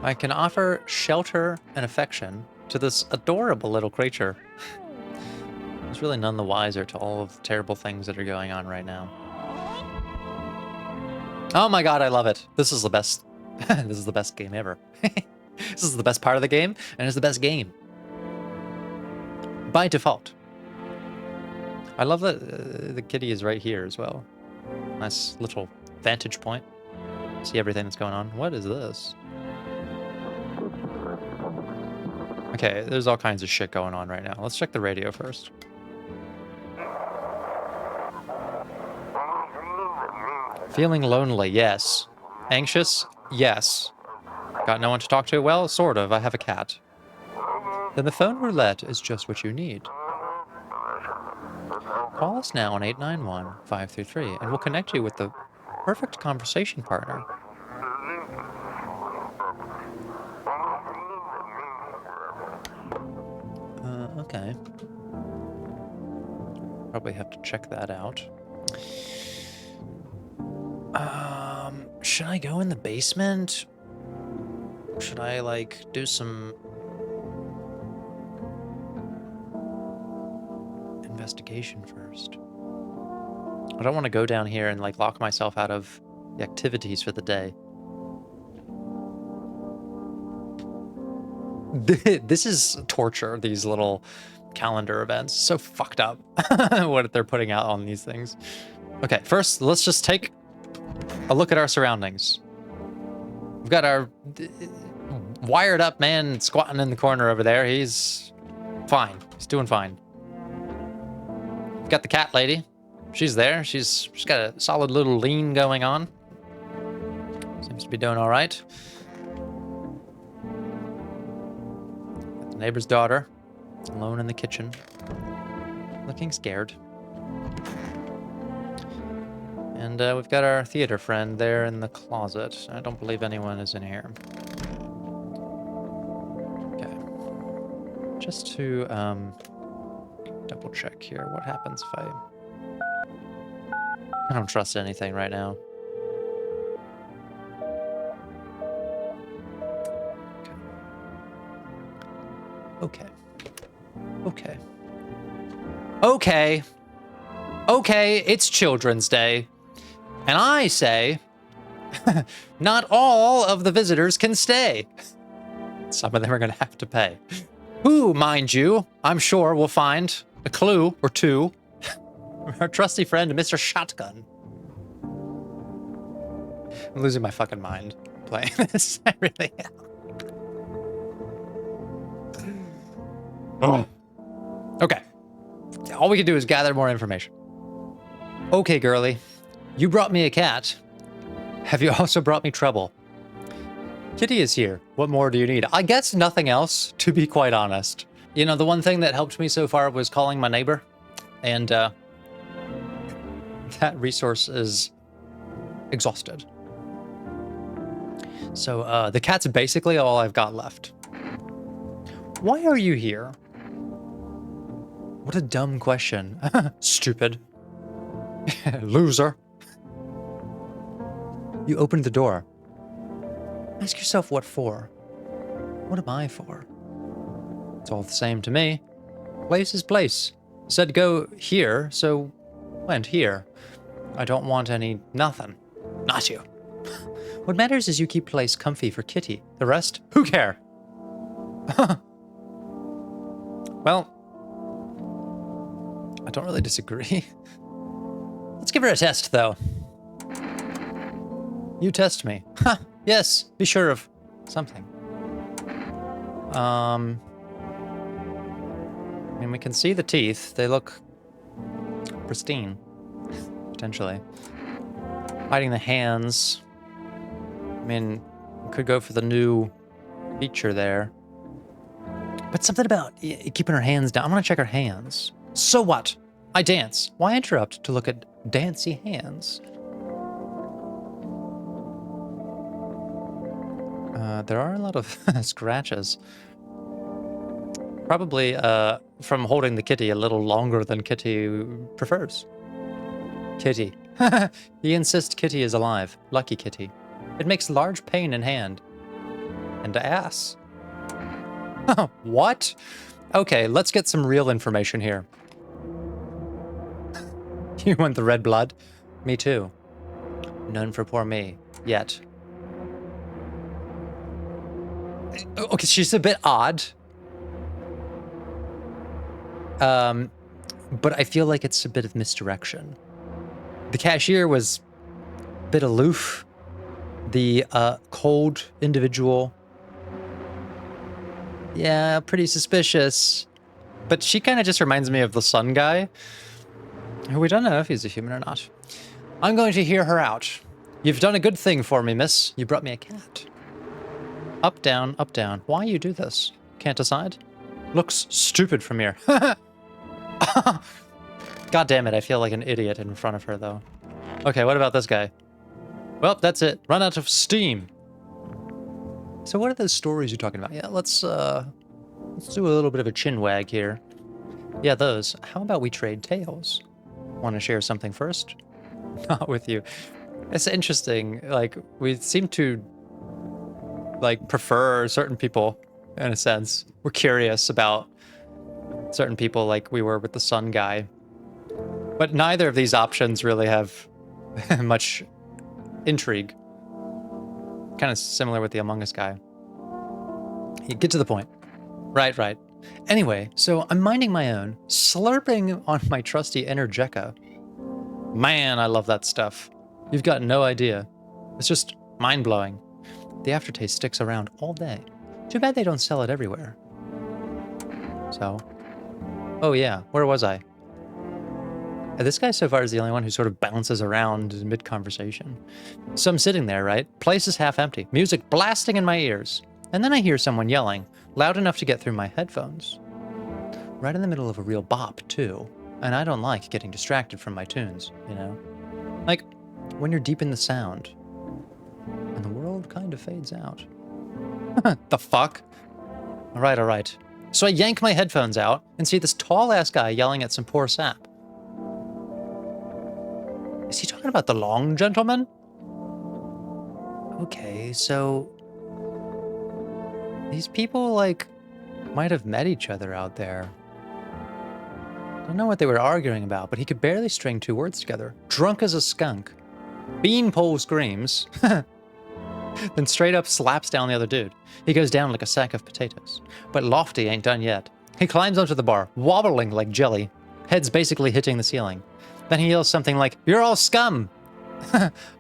I can offer shelter and affection to this adorable little creature. It's really none the wiser to all of the terrible things that are going on right now. Oh my god, I love it. This is the best. This is the best game ever. This is the best part of the game, and it's the best game. By default. I love that the kitty is right here as well. Nice little vantage point. See everything that's going on. What is this? Okay, there's all kinds of shit going on right now. Let's check the radio first. Feeling lonely, yes. Anxious, yes. Got no one to talk to? Well, sort of. I have a cat. Then the phone roulette is just what you need. Call us now on 891-533, and we'll connect you with the perfect conversation partner. Okay. Probably have to check that out. Should I go in the basement? Should I, like, do some... investigation first. I don't want to go down here and like lock myself out of the activities for the day. This is torture, these little calendar events. So fucked up what they're putting out on these things. Okay, first, let's just take a look at our surroundings. We've got our wired up man squatting in the corner over there. He's fine. He's doing fine. We've got the cat lady. She's there. She's got a solid little lean going on. Seems to be doing all right. Got the neighbor's daughter alone in the kitchen, looking scared. And we've got our theater friend there in the closet. I don't believe anyone is in here. Okay. Just to double check here, what happens if I don't trust anything right now. Okay. Okay. Okay. Okay, it's Children's Day. And I say, not all of the visitors can stay. Some of them are going to have to pay. Who, mind you, I'm sure will find a clue or two. Our trusty friend, Mr. Shotgun. I'm losing my fucking mind playing this. I really am. Oh. Okay. All we can do is gather more information. Okay, girly. You brought me a cat. Have you also brought me trouble? Kitty is here. What more do you need? I guess nothing else, to be quite honest. You know, the one thing that helped me so far was calling my neighbor. And that resource is exhausted. So the cat's basically all I've got left. Why are you here? What a dumb question. Stupid. Loser. You opened the door. Ask yourself what for. What am I for? It's all the same to me. Place is place. Said go here, so went here. I don't want any nothing. Not you. What matters is you keep place comfy for Kitty. The rest, who care? Well, I don't really disagree. Let's give her a test, though. You test me. Ha! Yes, be sure of something. I mean, we can see the teeth. They look pristine, potentially. Hiding the hands. I mean, we could go for the new feature there. But something about keeping her hands down. I'm gonna check her hands. So what? I dance. Why interrupt to look at dancy hands? There are a lot of scratches. Probably from holding the kitty a little longer than Kitty prefers. Kitty. He insists Kitty is alive. Lucky Kitty. It makes large pain in hand. And ass. What? Okay, let's get some real information here. You want the red blood? Me too. None for poor me. Yet. Okay, she's a bit odd. But I feel like it's a bit of misdirection. The cashier was a bit aloof. The cold individual, yeah, pretty suspicious. But she kind of just reminds me of the sun guy, who we don't know if he's a human or not. I'm going to hear her out. You've done a good thing for me, miss. You brought me a cat. Up, down, up, down. Why you do this? Can't decide? Looks stupid from here. God damn it, I feel like an idiot in front of her, though. Okay, what about this guy? Well, that's it. Run out of steam. So what are those stories you're talking about? Yeah, let's do a little bit of a chin wag here. Yeah, those. How about we trade tales? Want to share something first? Not with you. It's interesting. Like, we seem to, like, prefer certain people, in a sense. We're curious about certain people, like we were with the sun guy. But neither of these options really have much intrigue. Kind of similar with the Among Us guy. You get to the point. Right. Anyway, so I'm minding my own, slurping on my trusty Energeca. Man, I love that stuff. You've got no idea. It's just mind-blowing. The aftertaste sticks around all day. Too bad they don't sell it everywhere. So, oh yeah, where was I? This guy so far is the only one who sort of bounces around mid-conversation. So I'm sitting there, right? Place is half empty. Music blasting in my ears. And then I hear someone yelling, loud enough to get through my headphones. Right in the middle of a real bop, too. And I don't like getting distracted from my tunes, you know? Like, when you're deep in the sound, and the world kind of fades out. The fuck? All right. So I yank my headphones out and see this tall-ass guy yelling at some poor sap. Is he talking about the long gentleman? Okay, so these people, like, might have met each other out there. Don't know what they were arguing about, but he could barely string two words together. Drunk as a skunk. Beanpole screams. Then straight up slaps down the other dude. He goes down like a sack of potatoes. But Lofty ain't done yet. He climbs onto the bar, wobbling like jelly. Head's basically hitting the ceiling. Then he yells something like, "You're all scum!"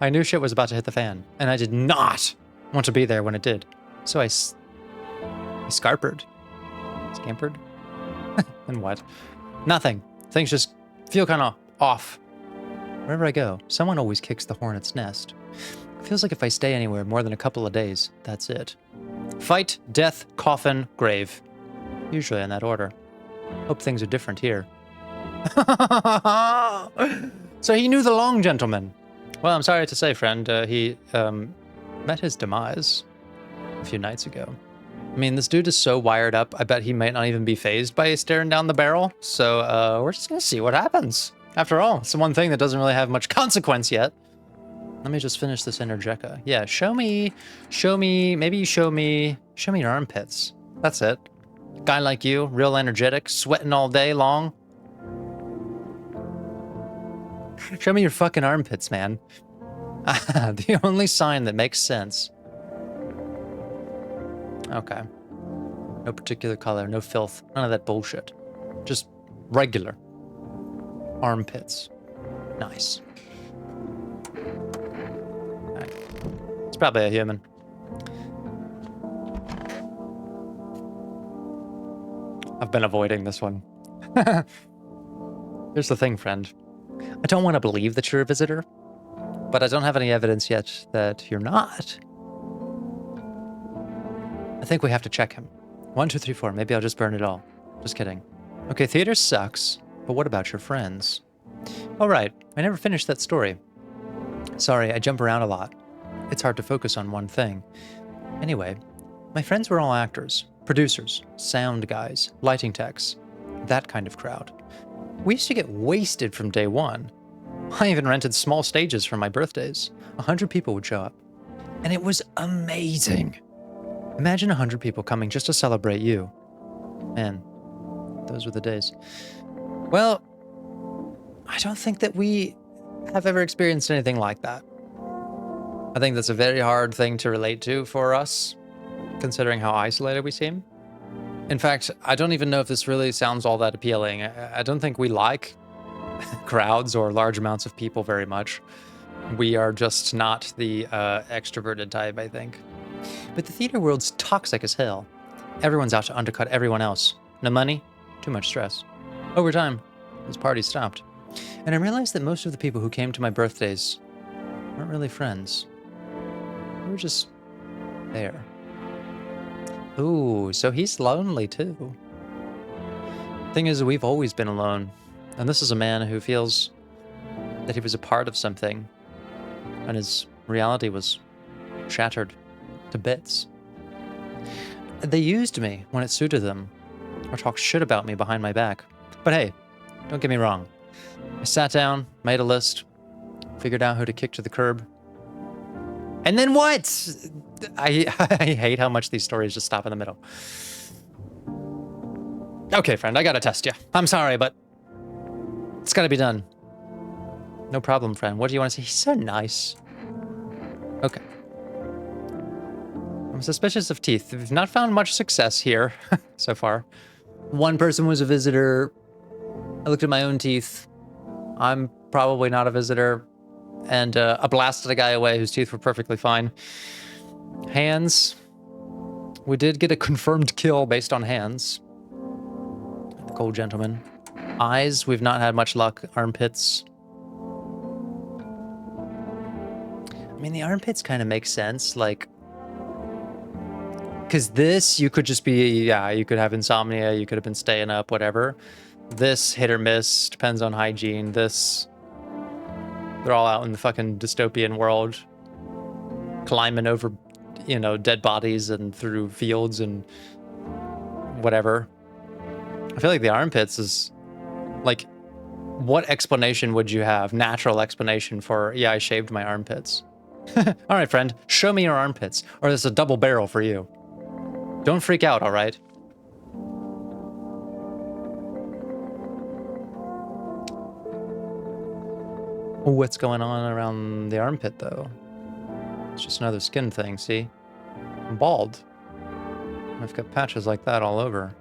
I knew shit was about to hit the fan, and I did not want to be there when it did. So I scampered. And what? Nothing. Things just feel kind of off. Wherever I go, someone always kicks the hornet's nest. It feels like if I stay anywhere more than a couple of days, that's it. Fight, death, coffin, grave. Usually in that order. Hope things are different here. So he knew the long gentleman. Well, I'm sorry to say, friend, he met his demise a few nights ago. I mean, this dude is so wired up, I bet he might not even be fazed by staring down the barrel. So we're just gonna see what happens. After all, it's the one thing that doesn't really have much consequence yet. Let me just finish this Energeca. Yeah, show me your armpits. That's it. Guy like you, real energetic, sweating all day long. Show me your fucking armpits, man. The only sign that makes sense. Okay. No particular color, no filth, none of that bullshit. Just regular armpits. Nice. Right. It's probably a human. I've been avoiding this one. Here's the thing, friend. I don't want to believe that you're a visitor, but I don't have any evidence yet that you're not. I think we have to check him. 1, 2, 3, 4. Maybe I'll just burn it all. Just kidding. Okay, theater sucks, but what about your friends? All right, I never finished that story. Sorry, I jump around a lot. It's hard to focus on one thing. Anyway, my friends were all actors, producers, sound guys, lighting techs, that kind of crowd. We used to get wasted from day one. I even rented small stages for my birthdays. 100 people would show up. And it was amazing. Imagine 100 people coming just to celebrate you. Man, those were the days. Well, I don't think that we have ever experienced anything like that. I think that's a very hard thing to relate to for us, considering how isolated we seem. In fact, I don't even know if this really sounds all that appealing. I don't think we like crowds or large amounts of people very much. We are just not the extroverted type, I think. But the theater world's toxic as hell. Everyone's out to undercut everyone else. No money, too much stress. Over time, this party stopped. And I realized that most of the people who came to my birthdays weren't really friends. They were just there. Ooh, so he's lonely too. Thing is, we've always been alone. And this is a man who feels that he was a part of something, and his reality was shattered to bits. They used me when it suited them, or talked shit about me behind my back. But hey, don't get me wrong. I sat down, made a list, figured out who to kick to the curb. And then what? I hate how much these stories just stop in the middle. Okay, friend, I gotta test you. I'm sorry, but it's gotta be done. No problem, friend. What do you want to say? He's so nice. Okay. I'm suspicious of teeth. We've not found much success here so far. One person was a visitor. I looked at my own teeth. I'm probably not a visitor. And I blasted a guy away whose teeth were perfectly fine. Hands. We did get a confirmed kill based on hands. The cold gentleman. Eyes, we've not had much luck. Armpits. I mean, the armpits kind of make sense, like... Because this, you could just be, yeah, you could have insomnia, you could have been staying up, whatever. This, hit or miss, depends on hygiene. This, they're all out in the fucking dystopian world. Climbing over, you know, dead bodies and through fields and whatever. I feel like the armpits is, like, what explanation would you have? Natural explanation for, yeah, I shaved my armpits. All right, friend, show me your armpits, or there's a double barrel for you. Don't freak out, all right? What's going on around the armpit, though? It's just another skin thing, see? I'm bald. I've got patches like that all over.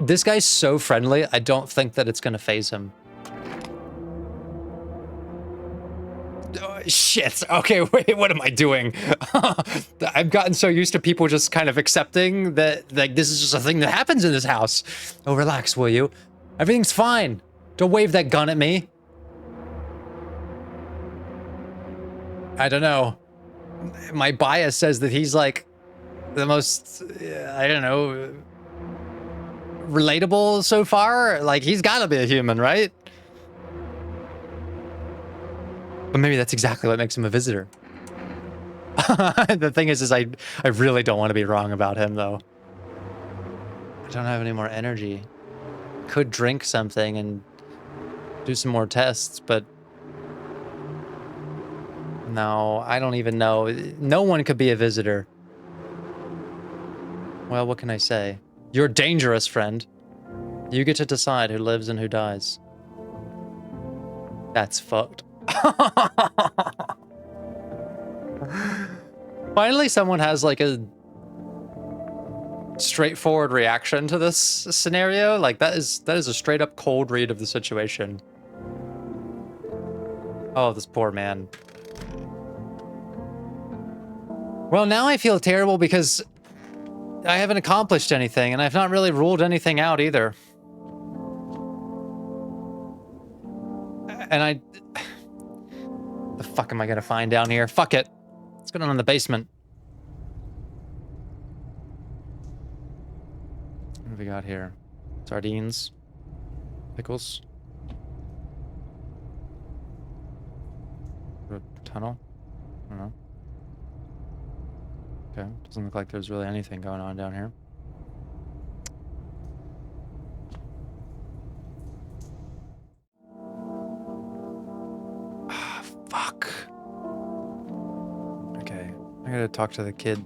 This guy's so friendly, I don't think that it's gonna faze him. Oh, shit, okay, wait, what am I doing? I've gotten so used to people just kind of accepting that, like, this is just a thing that happens in this house. Oh, relax, will you? Everything's fine. Don't wave that gun at me. I don't know. My bias says that he's, like, the most, I don't know, relatable so far. Like, he's gotta be a human, right? But maybe that's exactly what makes him a visitor. The thing is I really don't want to be wrong about him, though. I don't have any more energy. Could drink something and do some more tests, but... No, I don't even know. No one could be a visitor. Well, what can I say? You're dangerous, friend. You get to decide who lives and who dies. That's fucked. Finally, someone has like a straightforward reaction to this scenario. Like that is a straight up cold read of the situation. Oh, this poor man. Well, now I feel terrible because I haven't accomplished anything, and I've not really ruled anything out either. And the fuck am I gonna find down here? Fuck it. What's going on in the basement? What have we got here? Sardines. Pickles. A tunnel? I don't know. Okay, doesn't look like there's really anything going on down here. Ah, fuck. Okay, I gotta talk to the kid.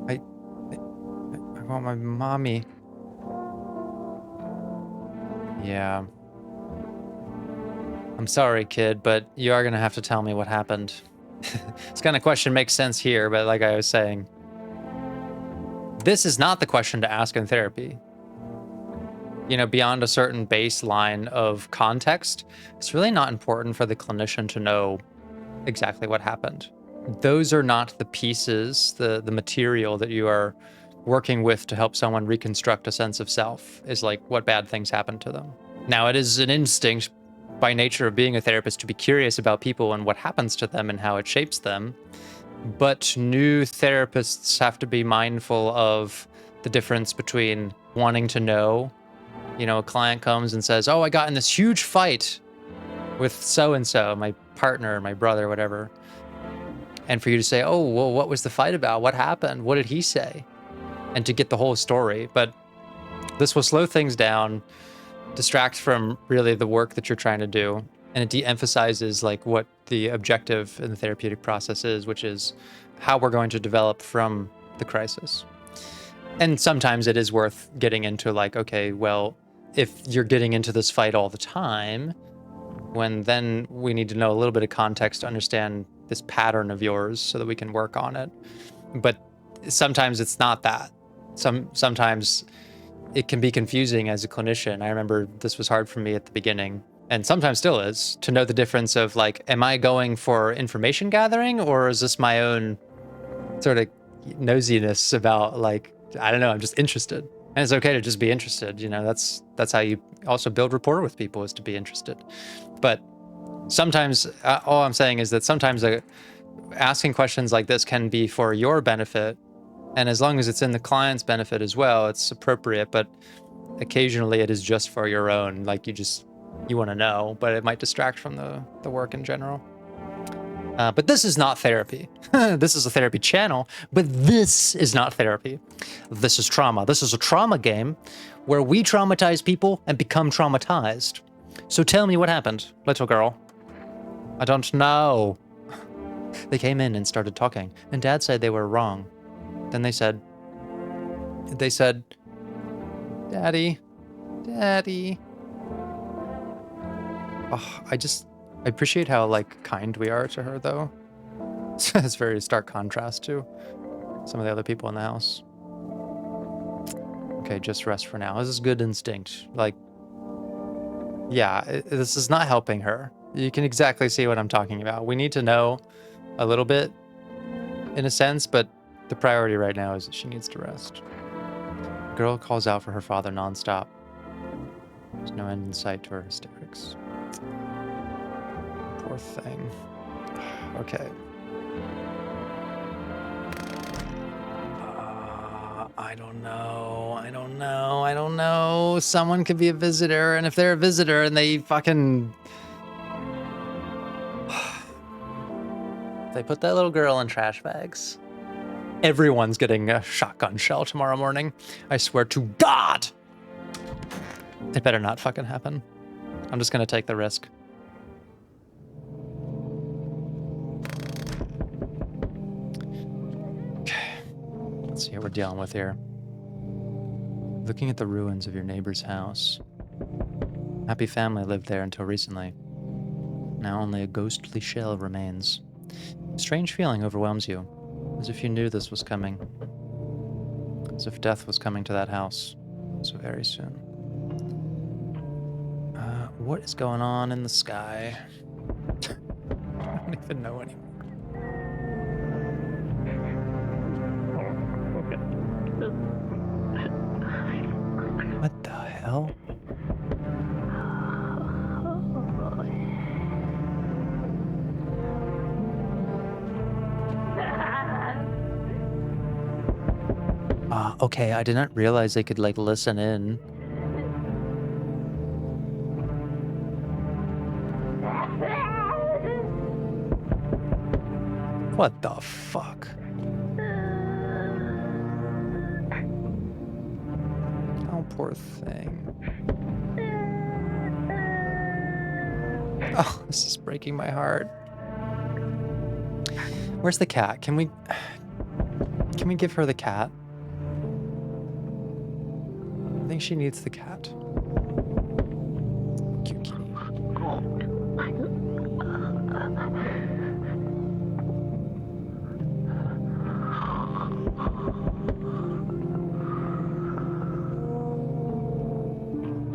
I want my mommy. Yeah. I'm sorry, kid, but you are gonna have to tell me what happened. This kind of question makes sense here, but like I was saying, this is not the question to ask in therapy. You know, beyond a certain baseline of context, it's really not important for the clinician to know exactly what happened. Those are not the pieces, the material that you are working with to help someone reconstruct a sense of self, is like what bad things happened to them. Now, it is an instinct by nature of being a therapist to be curious about people and what happens to them and how it shapes them. But new therapists have to be mindful of the difference between wanting to know, you know, a client comes and says, oh, I got in this huge fight with so-and-so, my partner, my brother, whatever. And for you to say, oh, well, what was the fight about? What happened? What did he say? And to get the whole story. But this will slow things down, distract from really the work that you're trying to do, and it de-emphasizes like what the objective in the therapeutic process is, which is how we're going to develop from the crisis. And sometimes it is worth getting into like, okay, well, if you're getting into this fight all the time, then we need to know a little bit of context to understand this pattern of yours so that we can work on it. But sometimes it's not that. Sometimes it can be confusing as a clinician. I remember this was hard for me at the beginning, and sometimes still is, to know the difference of like, am I going for information gathering, or is this my own sort of nosiness about like, I don't know, I'm just interested. And it's okay to just be interested, you know, that's how you also build rapport with people, is to be interested. But sometimes, all I'm saying is that sometimes asking questions like this can be for your benefit, and as long as it's in the client's benefit as well, it's appropriate. But occasionally it is just for your own, like you want to know, but it might distract from the work in general. But this is not therapy. This is a therapy channel, but this is not therapy. This is trauma. This is a trauma game where we traumatize people and become traumatized. So tell me what happened, little girl. I don't know. They came in and started talking, and Dad said they were wrong. Then they said, Daddy. Oh, I appreciate how like kind we are to her though. It's very stark contrast to some of the other people in the house. Okay, just rest for now. This is good instinct. Like, yeah, this is not helping her. You can exactly see what I'm talking about. We need to know a little bit in a sense, but the priority right now is that she needs to rest. The girl calls out for her father nonstop. There's no end in sight to her hysterics. Poor thing. Okay. I don't know. Someone could be a visitor, and if they're a visitor and they fucking... They put that little girl in trash bags. Everyone's getting a shotgun shell tomorrow morning. I swear to God! It better not fucking happen. I'm just gonna take the risk. Okay. Let's see what we're dealing with here. Looking at the ruins of your neighbor's house. Happy family lived there until recently. Now only a ghostly shell remains. A strange feeling overwhelms you, as if you knew this was coming. As if death was coming to that house so very soon. What is going on in the sky? I don't even know anymore. What the hell? Okay, I did not realize they could, like, listen in. What the fuck? Oh, poor thing. Oh, this is breaking my heart. Where's the cat? Can we give her the cat? I think she needs the cat. Cute kitty.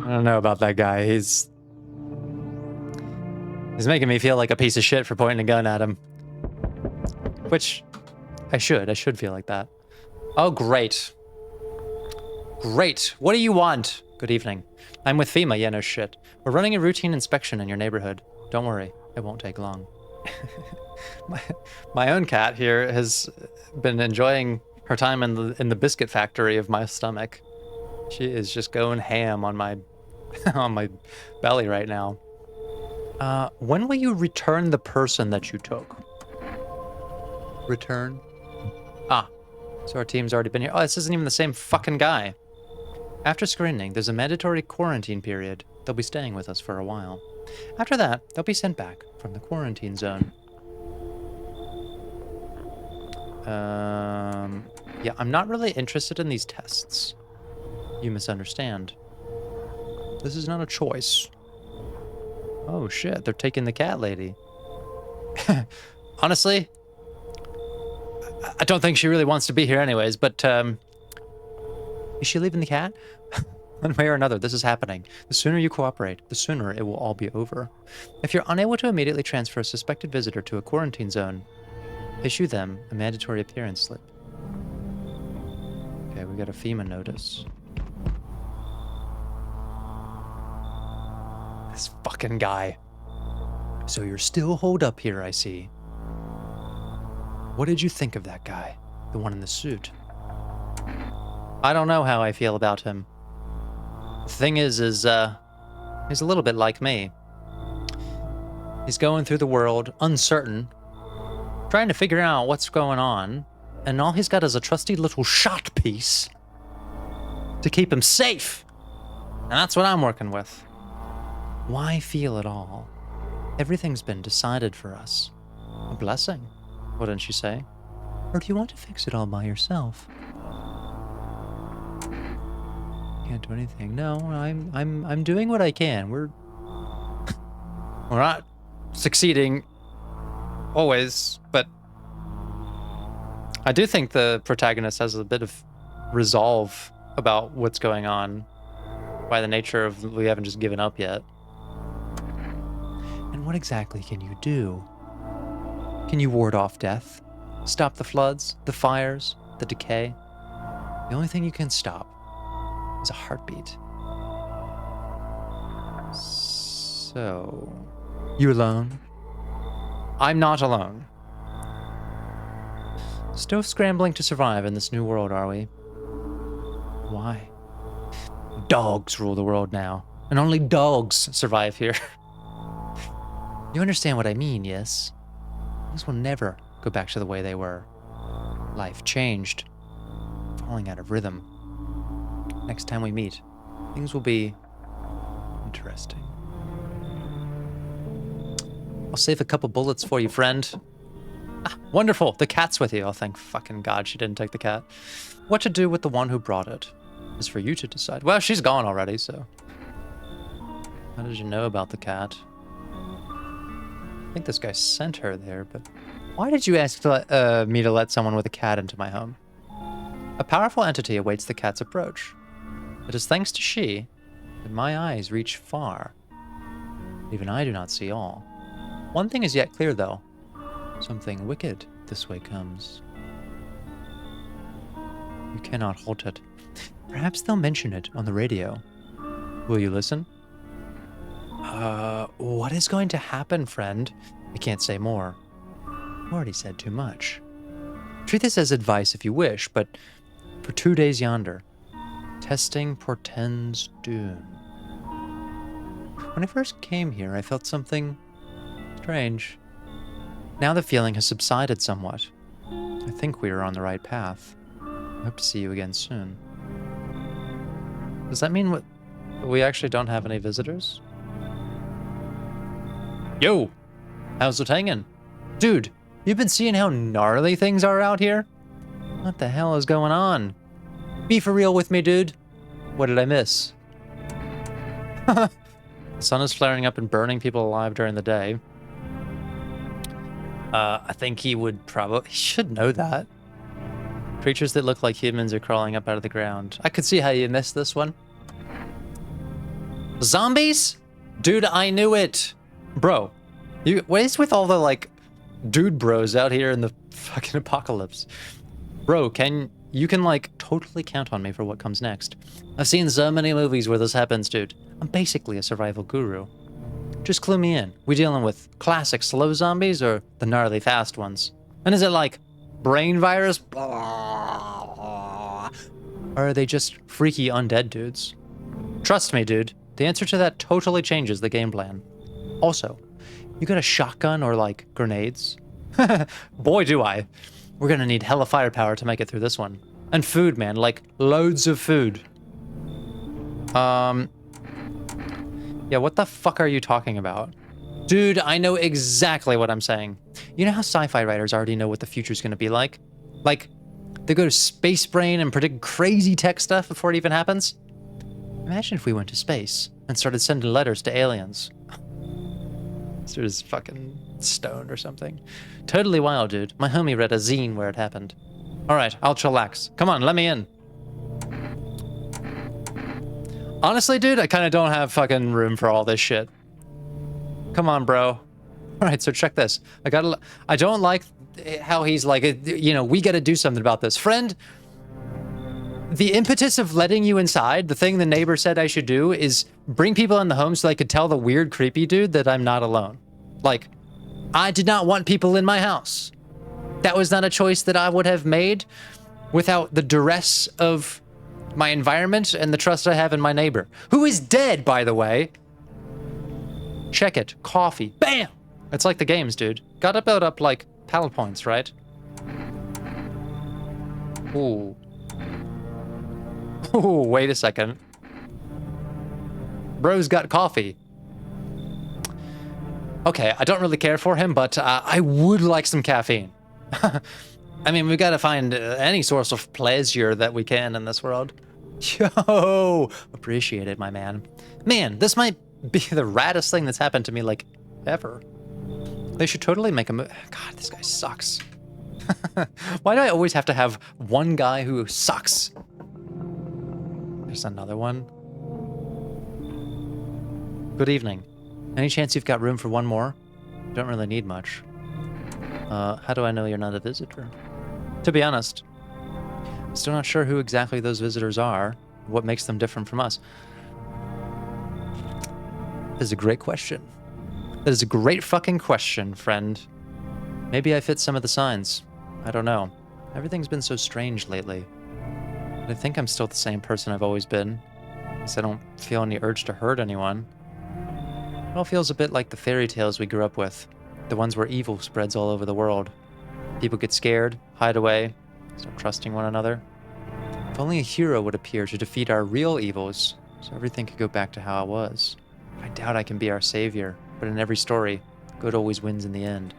I don't know about that guy. He's making me feel like a piece of shit for pointing a gun at him. Which I should feel like that. Oh, great. Great. What do you want? Good evening. I'm with FEMA. Yeah, no shit. We're running a routine inspection in your neighborhood. Don't worry. It won't take long. my own cat here has been enjoying her time in the biscuit factory of my stomach. She is just going ham on my on my belly right now. When will you return the person that you took? Return? Ah, so our team's already been here. Oh, this isn't even the same fucking guy. After screening, there's a mandatory quarantine period. They'll be staying with us for a while. After that, they'll be sent back from the quarantine zone. Yeah, I'm not really interested in these tests. You misunderstand. This is not a choice. Oh shit, they're taking the cat lady. Honestly, I don't think she really wants to be here anyways, but, is she leaving the cat? One way or another, this is happening. The sooner you cooperate, the sooner it will all be over. If you're unable to immediately transfer a suspected visitor to a quarantine zone, issue them a mandatory appearance slip. Okay, we got a FEMA notice. This fucking guy. So you're still holed up here, I see. What did you think of that guy? The one in the suit? I don't know how I feel about him. The thing is he's a little bit like me. He's going through the world, uncertain, trying to figure out what's going on, and all he's got is a trusty little shot piece to keep him safe. And that's what I'm working with. Why feel it all? Everything's been decided for us. A blessing, wouldn't you say? Or do you want to fix it all by yourself? Can't do anything. No, I'm doing what I can. We're not succeeding always, but I do think the protagonist has a bit of resolve about what's going on by the nature of we haven't just given up yet. And what exactly can you do? Can you ward off death? Stop the floods, the fires, the decay? The only thing you can stop is a heartbeat. So, you alone? I'm not alone. Still scrambling to survive in this new world, are we? Why? Dogs rule the world now, and only dogs survive here. You understand what I mean, yes? Things will never go back to the way they were. Life changed, falling out of rhythm. Next time we meet, things will be interesting. I'll save a couple bullets for you, friend. Ah, wonderful, the cat's with you. Oh, thank fucking God she didn't take the cat. What to do with the one who brought it is for you to decide. Well, she's gone already, so. How did you know about the cat? I think this guy sent her there, but why did you ask me to let someone with a cat into my home? A powerful entity awaits the cat's approach. It is thanks to she that my eyes reach far. Even I do not see all. One thing is yet clear, though. Something wicked this way comes. You cannot halt it. Perhaps they'll mention it on the radio. Will you listen? What is going to happen, friend? I can't say more. I've already said too much. Treat this as advice if you wish, but for 2 days yonder, testing portends doom. When I first came here, I felt something strange. Now the feeling has subsided somewhat. I think we are on the right path. I hope to see you again soon. Does that mean we actually don't have any visitors? Yo! How's it hanging? Dude, you've been seeing how gnarly things are out here? What the hell is going on? Be for real with me, dude. What did I miss? The sun is flaring up and burning people alive during the day. I think he should know that. Creatures that look like humans are crawling up out of the ground. I could see how you missed this one. Zombies? Dude, I knew it. Bro, what is with all the, like, dude bros out here in the fucking apocalypse? Bro, you can, like, totally count on me for what comes next. I've seen so many movies where this happens, dude. I'm basically a survival guru. Just clue me in. We dealing with classic slow zombies or the gnarly fast ones? And is it like brain virus? Or are they just freaky undead dudes? Trust me, dude. The answer to that totally changes the game plan. Also, you got a shotgun or like grenades? Boy, do I. We're gonna need hella firepower to make it through this one. And food, man, like loads of food. Yeah, Yeah, what the fuck are you talking about? Dude, I know exactly what I'm saying. You know how sci-fi writers already know what the future's gonna be like? Like, they go to Space Brain and predict crazy tech stuff before it even happens? Imagine if we went to space and started sending letters to aliens. This dude is fucking stoned or something. Totally wild, dude. My homie read a zine where it happened. Alright, I'll chillax. Come on, let me in. Honestly, dude, I kind of don't have fucking room for all this shit. Come on, bro. Alright, so check this. I don't like how he's like, you know, we gotta do something about this. Friend, the impetus of letting you inside, the thing the neighbor said I should do, is bring people in the home so I could tell the weird, creepy dude that I'm not alone. Like, I did not want people in my house. That was not a choice that I would have made without the duress of my environment and the trust I have in my neighbor, who is dead, by the way. Check it. Coffee. Bam! It's like the games, dude. Gotta build up, like, pal points, right? Ooh. Ooh, wait a second. Bro's got coffee. Okay, I don't really care for him, but I would like some caffeine. I mean, we gotta find any source of pleasure that we can in this world. Yo! Appreciate it, my man. Man, this might be the raddest thing that's happened to me, like, ever. They should totally make a God, this guy sucks. Why do I always have to have one guy who sucks? There's another one. Good evening. Any chance you've got room for one more? Don't really need much. How do I know you're not a visitor? To be honest, I'm still not sure who exactly those visitors are, what makes them different from us. That is a great question. That is a great fucking question, friend. Maybe I fit some of the signs. I don't know. Everything's been so strange lately. But I think I'm still the same person I've always been. Because I don't feel any urge to hurt anyone. It all feels a bit like the fairy tales we grew up with. The ones where evil spreads all over the world. People get scared, hide away, start trusting one another. If only a hero would appear to defeat our real evils, so everything could go back to how it was. I doubt I can be our savior, but in every story, good always wins in the end.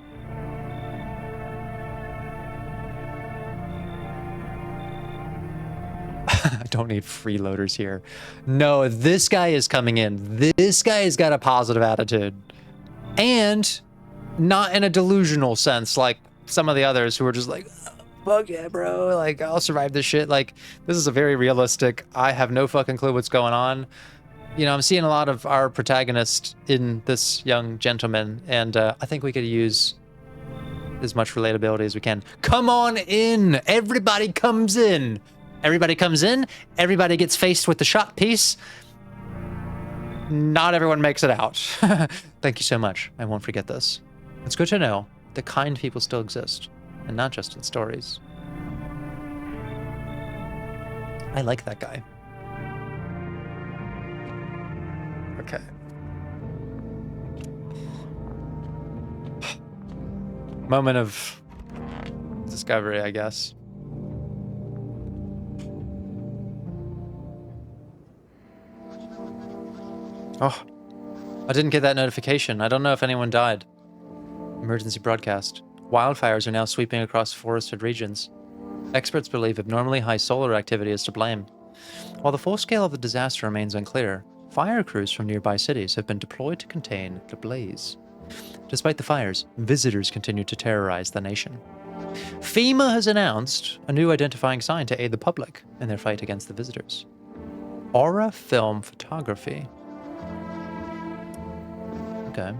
I don't need freeloaders here. No, this guy is coming in. This guy has got a positive attitude. And not in a delusional sense, like some of the others who are just like, oh, fuck yeah, bro. Like, I'll survive this shit. Like, this is a very realistic, I have no fucking clue what's going on. You know, I'm seeing a lot of our protagonist in this young gentleman, and I think we could use as much relatability as we can. Come on in. Everybody comes in. Everybody comes in. Everybody gets faced with the shot piece. Not everyone makes it out. Thank you so much. I won't forget this. It's good to know that kind people still exist, and not just in stories. I like that guy. Okay. Moment of discovery, I guess. Oh, I didn't get that notification. I don't know if anyone died. Emergency broadcast. Wildfires are now sweeping across forested regions. Experts believe abnormally high solar activity is to blame. While the full scale of the disaster remains unclear, fire crews from nearby cities have been deployed to contain the blaze. Despite the fires, visitors continue to terrorize the nation. FEMA has announced a new identifying sign to aid the public in their fight against the visitors. Aura film photography. Okay.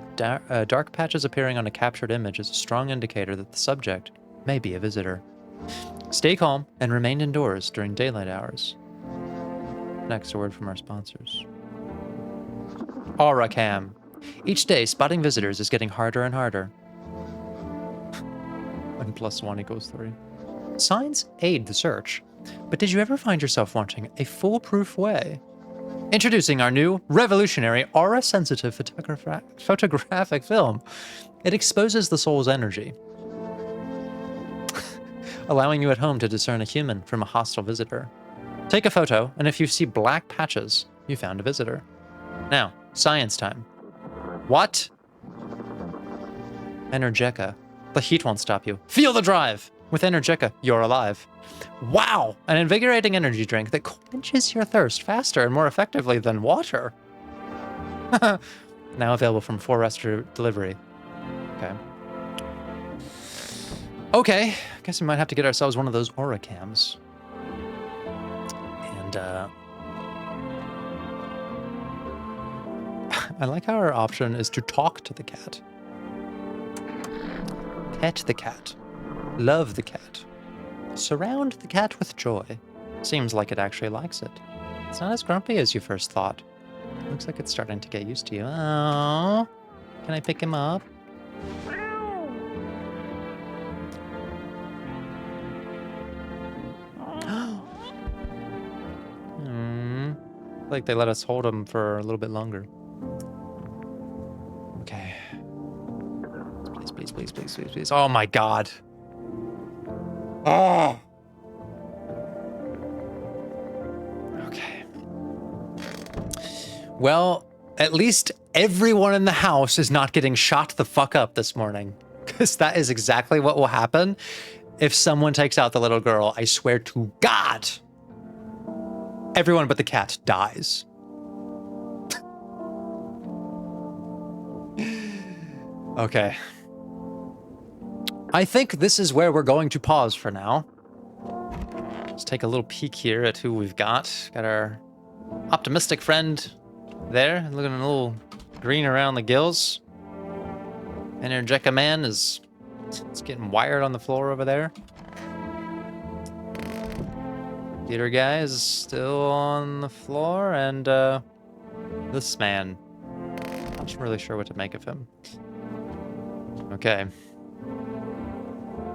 Dark patches appearing on a captured image is a strong indicator that the subject may be a visitor. Stay calm and remain indoors during daylight hours. Next, a word from our sponsors. Aura Cam. Each day, spotting visitors is getting harder and harder. 1 + 1 = 3. Signs aid the search, but did you ever find yourself wanting a foolproof way? Introducing our new, revolutionary, aura-sensitive photographic film. It exposes the soul's energy, allowing you at home to discern a human from a hostile visitor. Take a photo, and if you see black patches, you found a visitor. Now, Science time. What? Energeca. The heat won't stop you. Feel the drive! With Energeca, you're alive. Wow! An invigorating energy drink that quenches your thirst faster and more effectively than water. Now available from 4 restaurant delivery. Okay. Okay. Guess we might have to get ourselves one of those aura cams. And, I like how our option is to talk to the cat. Pet the cat. Love the cat. Surround the cat with joy. Seems like it actually likes it. It's not as grumpy as you first thought. Looks like it's starting to get used to you. Oh, can I pick him up? Like they let us hold him for a little bit longer. Okay. Please, please, please, please, please, please. Oh my god. Oh. Okay. Well, at least everyone in the house is not getting shot the fuck up this morning. Because that is exactly what will happen if someone takes out the little girl. I swear to God. Everyone but the cat dies. Okay. I think this is where we're going to pause for now. Let's take a little peek here at who we've got. Got our optimistic friend there, looking a little green around the gills. Energeca man is getting wired on the floor over there. Theater guy is still on the floor, and this man, not really sure what to make of him. Okay.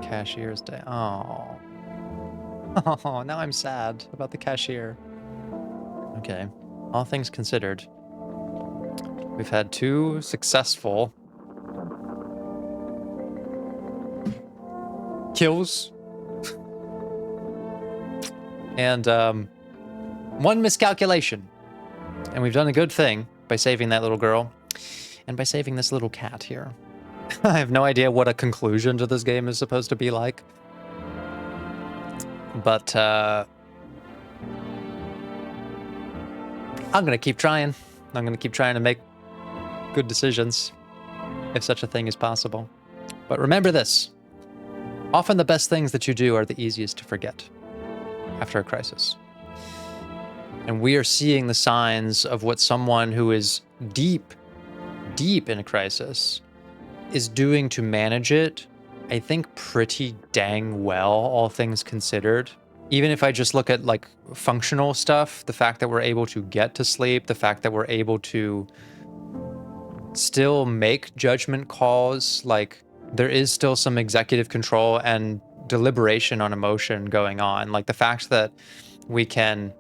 Cashier's day. Oh. Oh, now I'm sad about the cashier. Okay. All things considered, we've had 2 successful kills. And 1 miscalculation. And we've done a good thing by saving that little girl and by saving this little cat here. I have no idea what a conclusion to this game is supposed to be like. But I'm going to keep trying. I'm going to keep trying to make good decisions, if such a thing is possible. But remember this. Often the best things that you do are the easiest to forget after a crisis. And we are seeing the signs of what someone who is deep in a crisis is doing to manage it, I think pretty dang well, all things considered. Even if I just look at like functional stuff, the fact that we're able to get to sleep, the fact that we're able to still make judgment calls, like there is still some executive control and deliberation on emotion going on. Like the fact that we can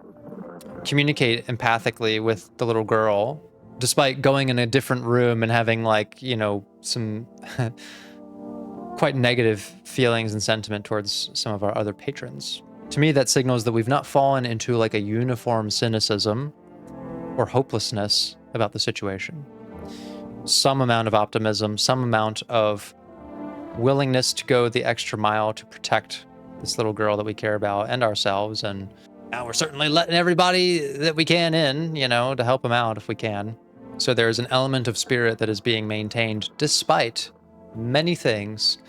communicate empathically with the little girl, despite going in a different room and having like, you know, some quite negative feelings and sentiment towards some of our other patrons. To me, that signals that we've not fallen into like a uniform cynicism or hopelessness about the situation. Some amount of optimism, some amount of willingness to go the extra mile to protect this little girl that we care about and ourselves. And now we're certainly letting everybody that we can in, you know, to help them out if we can. So there's an element of spirit that is being maintained despite many things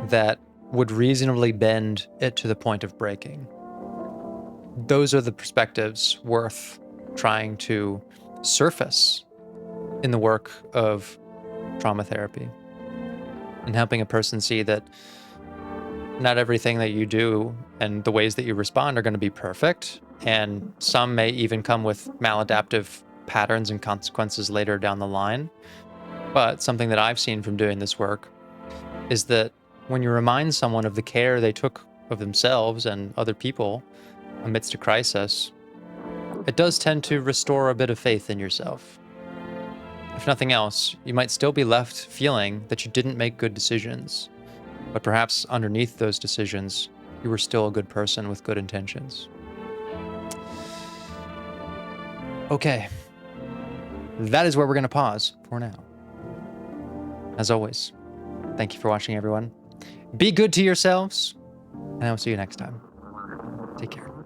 that would reasonably bend it to the point of breaking. Those are the perspectives worth trying to surface in the work of trauma therapy and helping a person see that not everything that you do and the ways that you respond are going to be perfect. And some may even come with maladaptive patterns and consequences later down the line. But something that I've seen from doing this work is that when you remind someone of the care they took of themselves and other people amidst a crisis, it does tend to restore a bit of faith in yourself. If nothing else, you might still be left feeling that you didn't make good decisions, but perhaps underneath those decisions, you were still a good person with good intentions. Okay. that is where we're going to pause for now. As always, thank you for watching, everyone. Be good to yourselves, and I will see you next time. Take care.